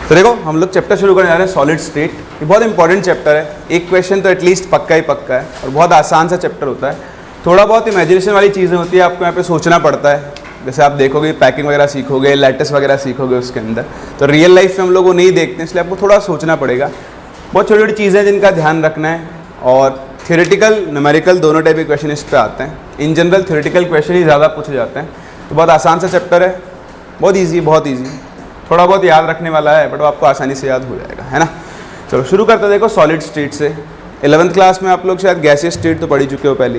तो देखो हम लोग चैप्टर शुरू करने जा रहे हैं सॉलिड स्टेट। ये बहुत इंपॉर्टेंट चैप्टर है, एक क्वेश्चन तो एटलीस्ट पक्का ही पक्का है और बहुत आसान सा चैप्टर होता है। थोड़ा बहुत इमेजिनेशन वाली चीज़ें होती है, आपको यहाँ पे सोचना पड़ता है। जैसे आप देखोगे पैकिंग वगैरह सीखोगे, लैटिस वगैरह सीखोगे उसके अंदर, तो रियल लाइफ में हम लोग वो नहीं देखते, इसलिए आपको थोड़ा सोचना पड़ेगा। बहुत छोटी छोटी चीज़ें जिनका ध्यान रखना है। और थियोरेटिकल न्यूमेरिकल दोनों टाइप के क्वेश्चन इस पे आते हैं। इन जनरल थियोरेटिकल क्वेश्चन ही ज़्यादा पूछे जाते हैं। तो बहुत आसान सा चैप्टर है, बहुत ईजी, बहुत ईजी, थोड़ा बहुत याद रखने वाला है बट वो आपको आसानी से याद हो जाएगा, है ना। चलो शुरू करते हैं। देखो सॉलिड स्टेट से 11th क्लास में आप लोग शायद गैसियस स्टेट तो पढ़ ही चुके हो पहले,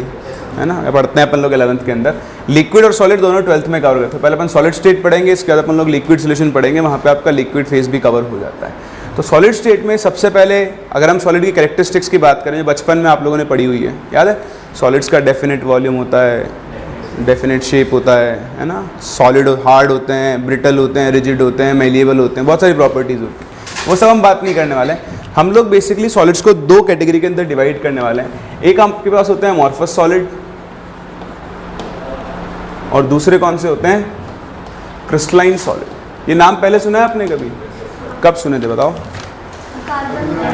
है ना। पढ़ते हैं अपन लोग 11th के अंदर। लिक्विड और सॉलिड दोनों 12th में कवर करते हैं। पहले अपन सॉलिड स्टेट पढ़ेंगे, इसके बाद अपन लोग लिक्विड सोल्यूशन पढ़ेंगे, वहाँ पे आपका लिक्विड फेज भी कवर हो जाता है। तो सॉलिड स्टेट में सबसे पहले अगर हम सॉलिड की कैरेक्टरिस्टिक्स की बात करें, बचपन में आप लोगों ने पढ़ी हुई है, याद है। सॉलिड्स का डेफिनेट वॉल्यूम होता है, डेफिनेट शेप होता है ना। सॉलिड हार्ड होते हैं, ब्रिटल होते हैं, रिजिड होते हैं, मेलिएबल होते हैं, बहुत सारी प्रॉपर्टीज़ होती हैं। वो सब हम बात नहीं करने वाले हैं। हम लोग बेसिकली सॉलिड्स को दो कैटेगरी के अंदर डिवाइड करने वाले हैं। एक आपके पास होते हैं अमॉर्फस सॉलिड और दूसरे कौन से होते हैं, क्रिस्टलाइन सॉलिड। ये नाम पहले सुना है आपने कभी, कब सुने थे बताओ।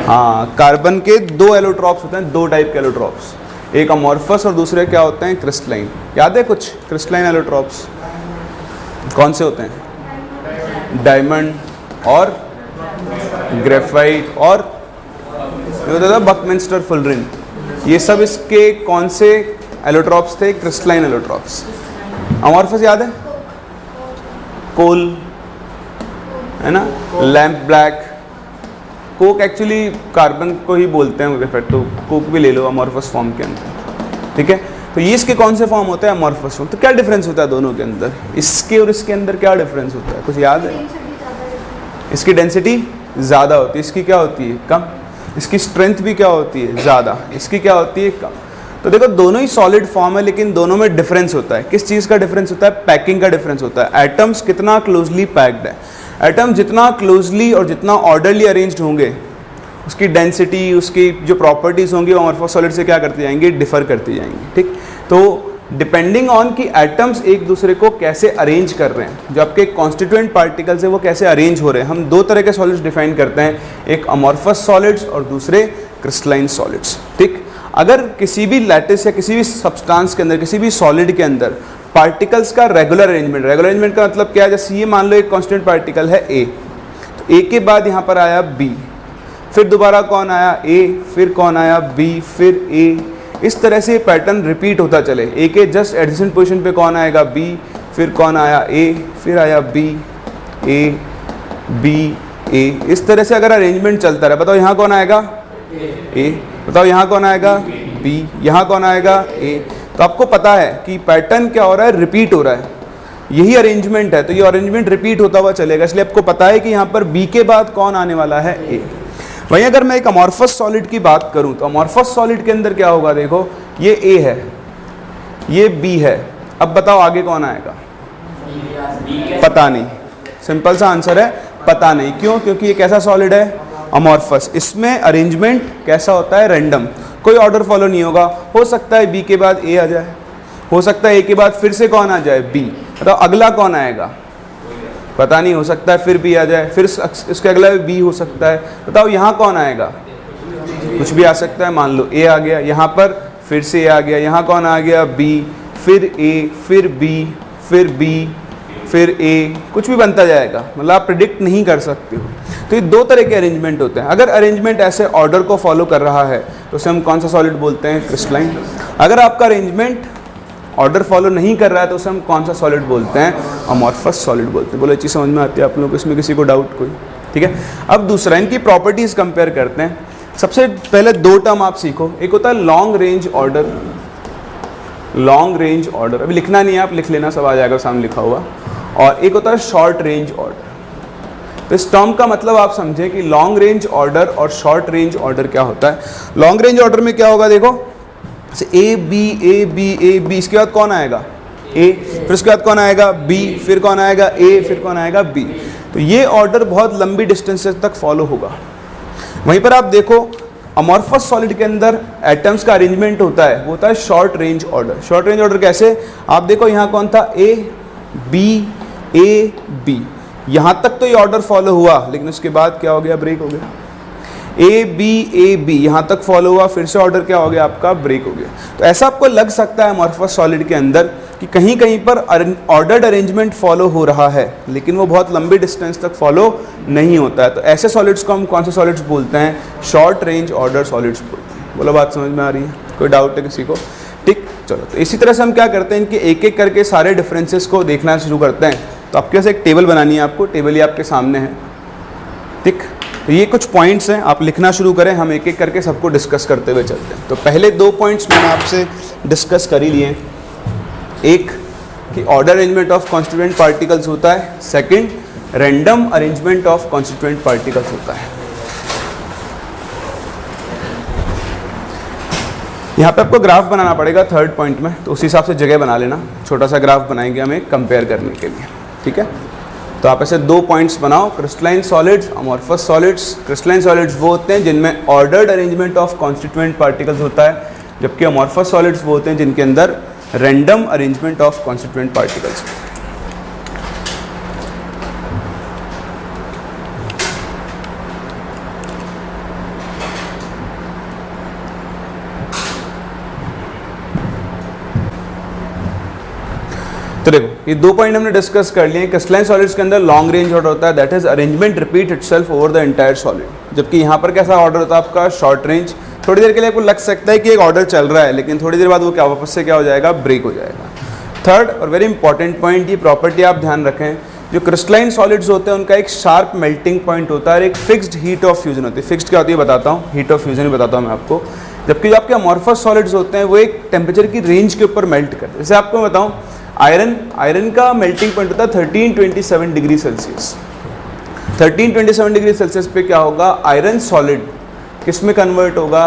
हाँ, कार्बन के दो एलोट्रॉप्स होते हैं, दो टाइप के एलोट्रॉप्स, एक अमॉर्फस और दूसरे क्या होते हैं, क्रिस्टलाइन। याद है कुछ क्रिस्टलाइन एलोट्रॉप्स कौन से होते हैं, डायमंड और ग्रेफाइट और ये होता था बकमिंस्टर फुलरिन। ये सब इसके कौन से एलोट्रॉप्स थे, क्रिस्टलाइन एलोट्रॉप्स। अमॉर्फस याद है, कोल, है ना, lamp black, Coke actually carbon को ही बोलते हैं ग्रेफाइट, तो कोक भी ले लो अमॉर्फस फॉर्म के अंदर, ठीक है। तो ये इसके कौन से फॉर्म होते हैं, अमॉर्फस फॉर्म। तो क्या डिफरेंस होता है दोनों के अंदर, इसके और इसके अंदर क्या डिफरेंस होता है, कुछ याद है। इसकी डेंसिटी ज़्यादा होती है, इसकी क्या होती है, कम। इसकी स्ट्रेंथ भी क्या होती है, ज़्यादा, इसकी क्या होती है, कम। तो देखो दोनों ही सॉलिड फॉर्म है, लेकिन दोनों में डिफरेंस होता है। किस चीज़ का डिफरेंस होता है, पैकिंग का डिफरेंस होता है। एटम्स कितना क्लोजली पैक्ड है, एटम जितना क्लोजली और जितना ऑर्डरली अरेंज्ड होंगे, उसकी डेंसिटी, उसकी जो प्रॉपर्टीज़ होंगी वो अमॉर्फस सॉलिड से क्या करती जाएंगी, डिफर करती जाएंगी, ठीक। तो डिपेंडिंग ऑन कि एटम्स एक दूसरे को कैसे अरेंज कर रहे हैं, जो आपके कॉन्स्टिट्यूएंट पार्टिकल्स है वो कैसे अरेंज हो रहे हैं, हम दो तरह के सॉलिड्स डिफाइन करते हैं, एक अमॉर्फस सॉलिड्स और दूसरे क्रिस्टलाइन सॉलिड्स, ठीक। अगर किसी भी लैटिस या किसी भी सब्सटेंस के अंदर, किसी भी सॉलिड के अंदर पार्टिकल्स का रेगुलर अरेंजमेंट का मतलब क्या है, जैसे ये मान लो एक कांस्टेंट पार्टिकल है ए, तो ए के बाद यहाँ पर आया बी, फिर दोबारा कौन आया, ए, फिर कौन आया, बी, फिर ए। इस तरह से पैटर्न रिपीट होता चले। ए के जस्ट एडजेसेंट पोजीशन पे कौन आएगा, बी, फिर कौन आया, ए, फिर आया बी, ए, बी, ए। इस तरह से अगर अरेंजमेंट चलता रहे, बताओ यहाँ कौन आएगा, ए, बताओ यहाँ कौन आएगा, बी, यहाँ कौन आएगा, ए। तो आपको पता है कि पैटर्न क्या हो रहा है, रिपीट हो रहा है। यही अरेंजमेंट है, तो ये अरेंजमेंट रिपीट होता हुआ चलेगा, इसलिए आपको पता है कि यहाँ पर बी के बाद कौन आने वाला है, ए। वहीं अगर मैं एक अमॉर्फस सॉलिड की बात करूं, तो अमॉर्फस सॉलिड के अंदर क्या होगा, देखो ये ए है, ये बी है, अब बताओ आगे कौन आएगा, पता नहीं। सिंपल सा आंसर है, पता नहीं। क्यों, क्योंकि ये कैसा सॉलिड है, अमॉर्फस। इसमें अरेंजमेंट कैसा होता है, रैंडम, कोई ऑर्डर फॉलो नहीं होगा। हो सकता है बी के बाद ए आ जाए, हो सकता है ए के बाद फिर से कौन आ जाए, बी, बताओ अगला कौन आएगा, पता नहीं, हो सकता है फिर बी आ जाए, फिर इसके अगला बी हो सकता है, बताओ यहाँ कौन आएगा, कुछ भी आ सकता है। मान लो ए आ गया, यहाँ पर फिर से ए आ गया, यहाँ कौन आ गया, बी, फिर ए, फिर बी, फिर बी, फिर ए, कुछ भी बनता जाएगा, मतलब आप प्रिडिक्ट नहीं कर सकते हो। तो ये दो तरह के अरेंजमेंट होते हैं। अगर अरेंजमेंट ऐसे ऑर्डर को फॉलो कर रहा है तो उसे हम कौन सा सॉलिड बोलते हैं, क्रिस्टलाइन। अगर आपका अरेंजमेंट ऑर्डर फॉलो नहीं कर रहा है तो उसे हम कौन सा सॉलिड बोलते हैं, अमॉर्फस सॉलिड बोलते हैं। बोलो ये चीज़ समझ में आती है आप लोगों को, इसमें किसी को डाउट कोई, ठीक है। अब दूसरा इनकी प्रॉपर्टीज़ कंपेयर करते हैं। सबसे पहले दो टर्म आप सीखो, एक होता है long range order, long range order, अभी लिखना नहीं है, आप लिख लेना, सब आ जाएगा सामने लिखा हुआ। और एक होता है शॉर्ट रेंज ऑर्डर। तो इस टर्म का मतलब आप समझें कि लॉन्ग रेंज ऑर्डर और शॉर्ट रेंज ऑर्डर क्या होता है। लॉन्ग रेंज ऑर्डर में क्या होगा, देखो A B A B A B, इसके बाद कौन आएगा, ए, फिर उसके बाद कौन आएगा, बी, फिर कौन आएगा, ए, फिर कौन आएगा, बी। तो ये ऑर्डर बहुत लंबी डिस्टेंसेस तक फॉलो होगा। वहीं पर आप देखो अमॉर्फस सॉलिड के अंदर एटम्स का अरेंजमेंट होता है, वो होता है short range order. Short range order कैसे, आप देखो यहाँ कौन था, ए बी ए बी, यहाँ तक तो ये ऑर्डर फॉलो हुआ, लेकिन उसके बाद क्या हो गया, ब्रेक हो गया। ए बी यहाँ तक फॉलो हुआ, फिर से ऑर्डर क्या हो गया आपका, ब्रेक हो गया। तो ऐसा आपको लग सकता है अमॉर्फस सॉलिड के अंदर कि कहीं कहीं पर ऑर्डर्ड अरेंजमेंट फॉलो हो रहा है, लेकिन वो बहुत लंबी डिस्टेंस तक फॉलो नहीं होता है। तो ऐसे सॉलिड्स को हम कौन से सॉलिड्स बोलते हैं, शॉर्ट रेंज ऑर्डर सॉलिड्स बोलते हैं। बोलो बात समझ में आ रही है, कोई डाउट है किसी को? ठीक, चलो। तो इसी तरह से हम क्या करते हैं, इनके एक एक करके सारे डिफरेंसेस को देखना शुरू करते हैं। तो आपके पास एक टेबल बनानी है, आपको टेबल ये आपके सामने है। ठीक, तो ये कुछ पॉइंट्स हैं, आप लिखना शुरू करें, हम एक एक करके सबको डिस्कस करते हुए चलते हैं। तो पहले 2 पॉइंट्स मैंने आपसे डिस्कस कर ही लिए हैं। एक कि order arrangement of constituent particles होता है, second random arrangement of constituent particles होता है। यहाँ पे आपको ग्राफ बनाना पड़ेगा थर्ड पॉइंट में, तो उस हिसाब से जगह बना लेना। छोटा सा ग्राफ बनाएंगे हमें कंपेयर करने के लिए, ठीक है। तो आप ऐसे 2 पॉइंट्स बनाओ, crystalline solids, amorphous solids. Crystalline solids वो होते हैं जिनमें ordered arrangement of constituent particles होता है, जबकि अमॉर्फस सॉलिड्स वो होते हैं जिनके अंदर random arrangement of constituent particles. तो देखो ये 2 पॉइंट हमने डिस्कस कर लिए। क्रिस्टलाइन सॉलिड्स के अंदर लॉन्ग रेंज ऑर्डर होता है, that is arrangement repeat itself over the entire solid. जबकि यहाँ पर कैसा ऑर्डर होता है आपका, शॉर्ट रेंज। थोड़ी देर के लिए आपको लग सकता है कि एक ऑर्डर चल रहा है, लेकिन थोड़ी देर बाद वो क्या वापस से क्या हो जाएगा, ब्रेक हो जाएगा। थर्ड और वेरी इंपॉर्टेंट पॉइंट, ये प्रॉपर्टी आप ध्यान रखें, जो क्रिस्टलाइन सॉलिड्स होते हैं उनका एक शार्प मेल्टिंग पॉइंट होता है और एक फिक्स्ड हीट ऑफ फ्यूजन होती है। फिक्स्ड क्या होती है बताता हूँ, हीट ऑफ फ्यूजन ही बताता हूँ मैं आपको। जबकि जो आपके अमॉर्फस सॉलिड्स होते हैं वो एक टेम्परेचर की रेंज के ऊपर मेल्ट करते हैं। जैसे आपको मैं बताऊँ, आयरन का मेल्टिंग पॉइंट होता है 1327 डिग्री सेल्सियस। 1327 डिग्री सेल्सियस पे क्या होगा, आयरन सॉलिड किस में कन्वर्ट होगा,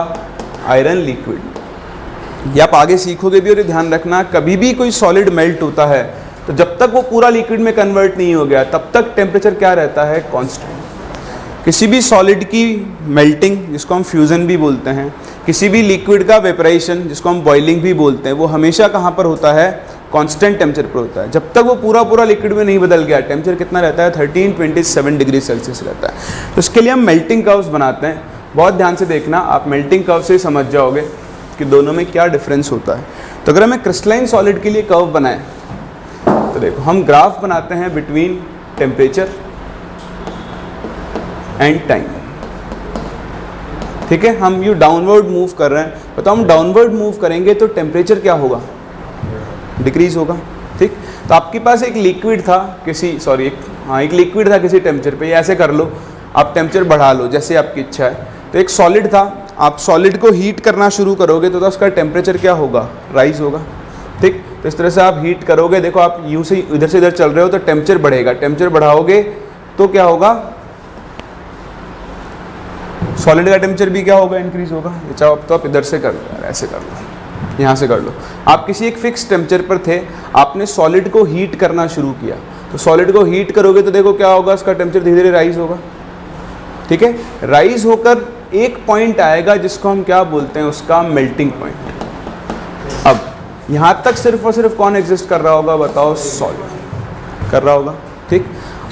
आयरन लिक्विड। ये आप आगे सीखोगे भी, और ये ध्यान रखना, कभी भी कोई सॉलिड मेल्ट होता है तो जब तक वो पूरा लिक्विड में कन्वर्ट नहीं हो गया तब तक टेम्परेचर क्या रहता है, कांस्टेंट। किसी भी सॉलिड की मेल्टिंग, जिसको हम फ्यूजन भी बोलते हैं, किसी भी लिक्विड का वेपराइजेशन, जिसको हम बॉइलिंग भी बोलते हैं, वो हमेशा कहाँ पर होता है, कांस्टेंट टेम्परेचर पर होता है। जब तक वो पूरा लिक्विड में नहीं बदल गया, टेम्परेचर कितना रहता है, 1327 डिग्री सेल्सियस रहता है। तो इसके लिए हम मेल्टिंग कर्व्स बनाते हैं। बहुत ध्यान से देखना, आप मेल्टिंग कर्व से समझ जाओगे कि दोनों में क्या डिफरेंस होता है। तो अगर हमें क्रिस्टलाइन सॉलिड के लिए कर्व बनाए, तो देखो हम ग्राफ बनाते हैं बिटवीन टेम्परेचर एंड टाइम। ठीक है, हम यू डाउनवर्ड मूव कर रहे हैं, बताओ हम डाउनवर्ड मूव करेंगे तो टेम्परेचर क्या होगा, डिक्रीज होगा। ठीक, तो आपके पास एक लिक्विड था एक लिक्विड था किसी टेम्परेचर पे, ऐसे कर लो, आप टेम्परेचर बढ़ा लो जैसे आपकी इच्छा है। तो एक सॉलिड था, आप सॉलिड को हीट करना शुरू करोगे तो उसका टेम्परेचर क्या होगा, राइज होगा। ठीक, तो इस तरह से आप हीट करोगे, देखो आप यूं से इधर से इधर चल रहे हो तो टेम्परेचर बढ़ेगा, टेम्परेचर बढ़ाओगे तो क्या होगा, सॉलिड का टेम्परेचर भी क्या होगा, इंक्रीज होगा। चाहो अब तो आप इधर से कर लो, ऐसे कर लो, यहाँ से कर लो। आप किसी एक फिक्स टेम्परेचर पर थे, आपने सॉलिड को हीट करना शुरू किया, तो सॉलिड को हीट करोगे तो देखो क्या होगा, उसका टेम्परेचर धीरे धीरे राइज होगा। ठीक है, राइज होकर एक पॉइंट आएगा जिसको हम क्या बोलते हैं, उसका मेल्टिंग पॉइंट। अब यहाँ तक सिर्फ और सिर्फ कौन एग्जिस्ट कर रहा होगा, बताओ, सॉलिड कर रहा होगा। ठीक,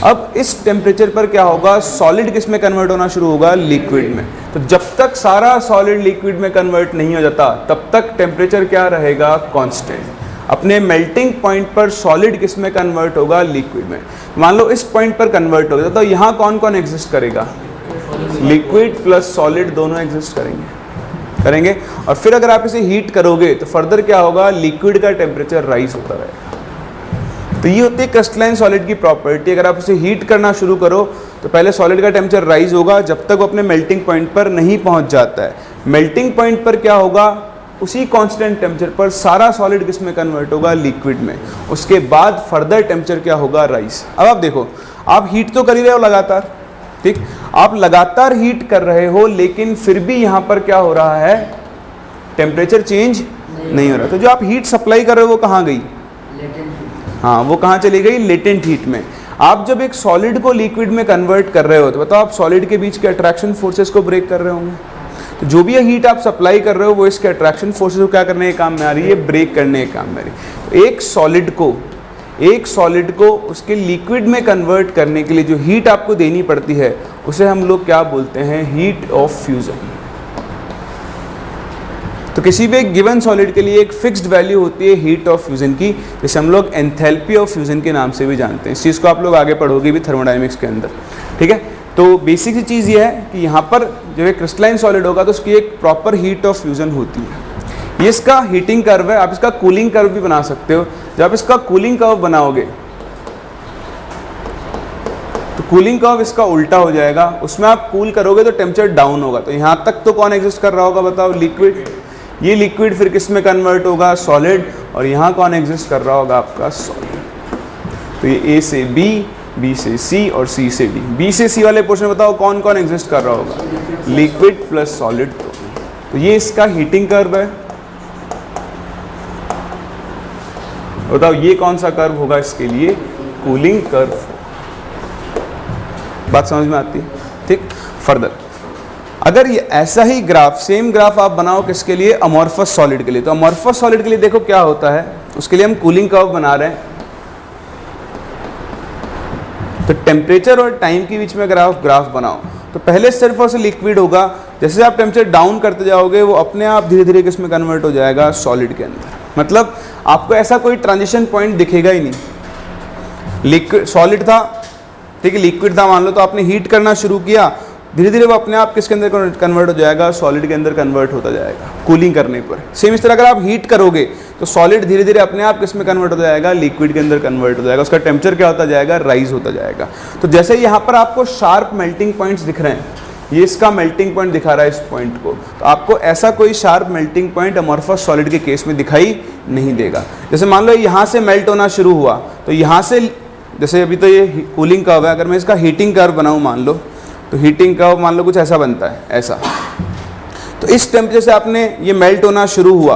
अब इस टेम्परेचर पर क्या होगा, सॉलिड किस में कन्वर्ट होना शुरू होगा, लिक्विड में। तो जब तक सारा सॉलिड लिक्विड में कन्वर्ट नहीं हो जाता तब तक टेम्परेचर क्या रहेगा, कांस्टेंट। अपने मेल्टिंग पॉइंट पर सॉलिड किस में कन्वर्ट होगा, लिक्विड में। मान लो इस पॉइंट पर कन्वर्ट हो गया, तो यहाँ कौन कौन एग्जिस्ट करेगा, लिक्विड प्लस सॉलिड दोनों एग्जिस्ट करेंगे। और फिर अगर आप इसे हीट करोगे तो फर्दर क्या होगा, लिक्विड का टेम्परेचर राइज होता रहेगा। तो ये होती है क्रिस्टलाइन सॉलिड की प्रॉपर्टी। अगर आप उसे हीट करना शुरू करो तो पहले सॉलिड का टेम्परेचर राइज होगा जब तक वो अपने मेल्टिंग पॉइंट पर नहीं पहुंच जाता है। मेल्टिंग पॉइंट पर क्या होगा, उसी कांस्टेंट टेम्परेचर पर सारा सॉलिड किस में कन्वर्ट होगा, लिक्विड में। उसके बाद फर्दर टेम्परेचर क्या होगा, राइज। अब आप देखो, आप हीट तो कर ही रहे हो लगातार, ठीक, आप लगातार हीट कर रहे हो, लेकिन फिर भी यहाँ पर क्या हो रहा है, टेम्परेचर चेंज नहीं हो रहा। तो जो आप हीट सप्लाई कर रहे हो वो कहाँ गई, हाँ, वो कहाँ चली गई, लेटेंट हीट में। आप जब एक सॉलिड को लिक्विड में कन्वर्ट कर रहे हो तो बताओ आप सॉलिड के बीच के अट्रैक्शन फोर्सेस को ब्रेक कर रहे होंगे। तो जो भी हीट आप सप्लाई कर रहे हो वो इसके अट्रैक्शन फोर्सेस को क्या करने के काम में आ रही है, ब्रेक करने के काम में आ रही है। तो एक सॉलिड को एक सॉलिड को उसके लिक्विड में कन्वर्ट करने के लिए जो हीट आपको देनी पड़ती है उसे हम लोग क्या बोलते हैं, हीट ऑफ फ्यूजन। तो किसी भी एक गिवन सॉलिड के लिए एक फिक्स्ड वैल्यू होती है हीट ऑफ फ्यूजन की, जिसे हम लोग एंथैल्पी ऑफ फ्यूजन के नाम से भी जानते हैं। इस चीज़ को आप लोग आगे पढ़ोगे भी थर्मोडायनेमिक्स के अंदर, ठीक है। तो बेसिक सी चीज़ ये है कि यहाँ पर जब एक क्रिस्टलाइन सॉलिड होगा तो उसकी एक प्रॉपर हीट ऑफ फ्यूजन होती है। ये इसका हीटिंग कर्व है, आप इसका कूलिंग कर्व भी बना सकते हो। जब आप इसका कूलिंग कर्व बनाओगे तो कूलिंग कर्व इसका उल्टा हो जाएगा, उसमें आप कूल करोगे तो टेम्परेचर डाउन होगा। तो यहाँ तक तो कौन एग्जिस्ट कर रहा होगा बताओ, लिक्विड। ये लिक्विड फिर किस में कन्वर्ट होगा, सॉलिड। और यहाँ कौन एग्जिस्ट कर रहा होगा, आपका सॉलिड। तो ये ए से बी, बी से सी और सी से डी। बी से सी वाले पोर्शन बताओ कौन कौन एग्जिस्ट कर रहा होगा, लिक्विड प्लस सॉलिड। तो ये इसका हीटिंग कर्व है। बताओ ये कौन सा कर्व होगा इसके लिए, कूलिंग कर्व। बात समझ में आती है, ठीक। फर्दर अगर ये ऐसा ही ग्राफ, सेम ग्राफ आप बनाओ किसके लिए, अमॉर्फस सॉलिड के लिए। तो अमॉर्फस सॉलिड के लिए देखो क्या होता है, उसके लिए हम कूलिंग कर्व बना रहे हैं। तो टेम्परेचर और टाइम के बीच में अगर आप ग्राफ बनाओ तो पहले सिर्फ और सिर्फ लिक्विड होगा, जैसे आप टेम्परेचर डाउन करते जाओगे वो अपने आप धीरे धीरे किसमें कन्वर्ट हो जाएगा, सॉलिड के अंदर। मतलब आपको ऐसा कोई ट्रांजिशन पॉइंट दिखेगा ही नहीं। लिक्विड सॉलिड था, ठीक है, लिक्विड था मान लो, तो आपने हीट करना शुरू किया, धीरे धीरे वो अपने आप किसके अंदर कन्वर्ट हो जाएगा, सॉलिड के अंदर कन्वर्ट होता जाएगा कूलिंग करने पर। सेम इस तरह अगर आप हीट करोगे तो सॉलिड धीरे धीरे अपने आप किस में कन्वर्ट हो जाएगा, लिक्विड के अंदर कन्वर्ट हो जाएगा। उसका टेम्परेचर क्या होता जाएगा, राइज होता जाएगा। तो जैसे यहाँ पर आपको शार्प मेल्टिंग पॉइंट्स दिख रहे हैं, ये इसका मेल्टिंग पॉइंट दिखा रहा है इस पॉइंट को, तो आपको ऐसा कोई sharp melting point amorphous solid के केस में दिखाई नहीं देगा। जैसे मान लो यहाँ से मेल्ट होना शुरू हुआ, तो यहाँ से जैसे अभी तो ये कूलिंग कर्व है, अगर मैं इसका हीटिंग कर्व बनाऊँ मान लो, तो हीटिंग कर्व मान लो कुछ ऐसा बनता है, ऐसा। तो इस टेम्परेचर से आपने ये मेल्ट होना शुरू हुआ,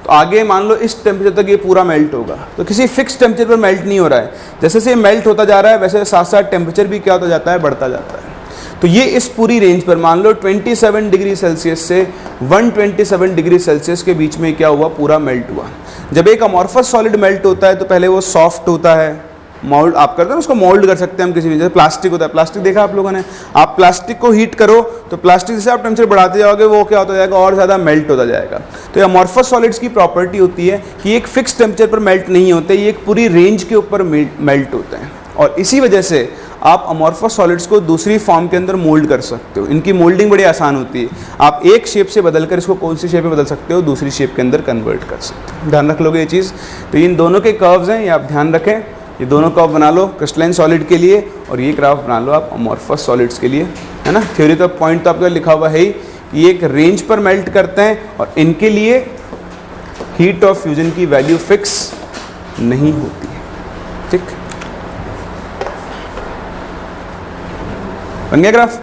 तो आगे मान लो इस टेम्परेचर तक ये पूरा मेल्ट होगा। तो किसी फिक्स टेम्परेचर पर मेल्ट नहीं हो रहा है, जैसे से मेल्ट होता जा रहा है वैसे साथ साथ टेम्परेचर भी क्या होता जाता है, बढ़ता जाता है। तो ये इस पूरी रेंज पर मान लो 27 डिग्री सेल्सियस से 127 डिग्री सेल्सियस के बीच में क्या हुआ, पूरा मेल्ट हुआ। जब एक अमॉर्फस सॉलिड मेल्ट होता है तो पहले वो सॉफ्ट होता है, मोल्ड आप करते हैं उसको, मोल्ड कर सकते हैं हम किसी भी, जैसे प्लास्टिक होता है, प्लास्टिक देखा आप लोगों ने, आप प्लास्टिक को हीट करो तो प्लास्टिक जैसे आप टेम्परेचर बढ़ाते जाओगे वो क्या होता जाएगा, और ज़्यादा मेल्ट होता जाएगा। तो ये अमॉर्फस सॉलिड्स की प्रॉपर्टी होती है कि एक फिक्स टेम्परेचर पर मेल्ट नहीं होते, ये एक पूरी रेंज के ऊपर मेल्ट होते हैं। और इसी वजह से आप अमॉर्फस सॉलिड्स को दूसरी फॉर्म के अंदर मोल्ड कर सकते हो। इनकी मोल्डिंग बड़ी आसान होती है, आप एक शेप से बदलकर इसको कौन सी शेप में बदल सकते हो, दूसरी शेप के अंदर कन्वर्ट कर सकते हो। ध्यान रख लोगे ये चीज़। तो इन दोनों के कर्व्स हैं, ये आप ध्यान रखें। ये दोनों कर्व बना लो क्रिस्टलाइन सॉलिड के लिए, और ये ग्राफ बना लो आप अमॉर्फस सॉलिड्स के लिए, है ना। थ्योरी तो पॉइंट तो आपका लिखा हुआ है ही, ये एक रेंज पर मेल्ट करते हैं और इनके लिए हीट ऑफ फ्यूजन की वैल्यू फिक्स नहीं होती है, ठीक। बन गया ग्राफ।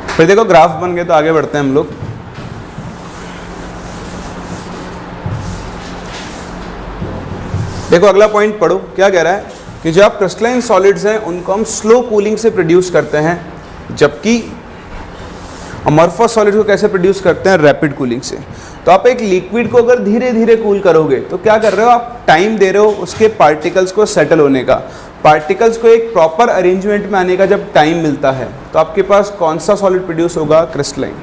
फिर देखो ग्राफ बन गए तो आगे बढ़ते हैं हम लोग। देखो अगला पॉइंट पढ़ो, क्या कह रहा है कि जो आप क्रिस्टलाइन सॉलिड्स हैं उनको हम स्लो कूलिंग से प्रोड्यूस करते हैं, जबकि अमॉर्फस सॉलिड को कैसे प्रोड्यूस करते हैं, रैपिड कूलिंग से। तो आप एक लिक्विड को अगर धीरे धीरे कूल करोगे तो क्या कर रहे हो, आप टाइम दे रहे हो उसके पार्टिकल्स को सेटल होने का, पार्टिकल्स को एक प्रॉपर अरेंजमेंट में आने का जब टाइम मिलता है तो आपके पास कौन सा सॉलिड प्रोड्यूस होगा, क्रिस्टलाइन।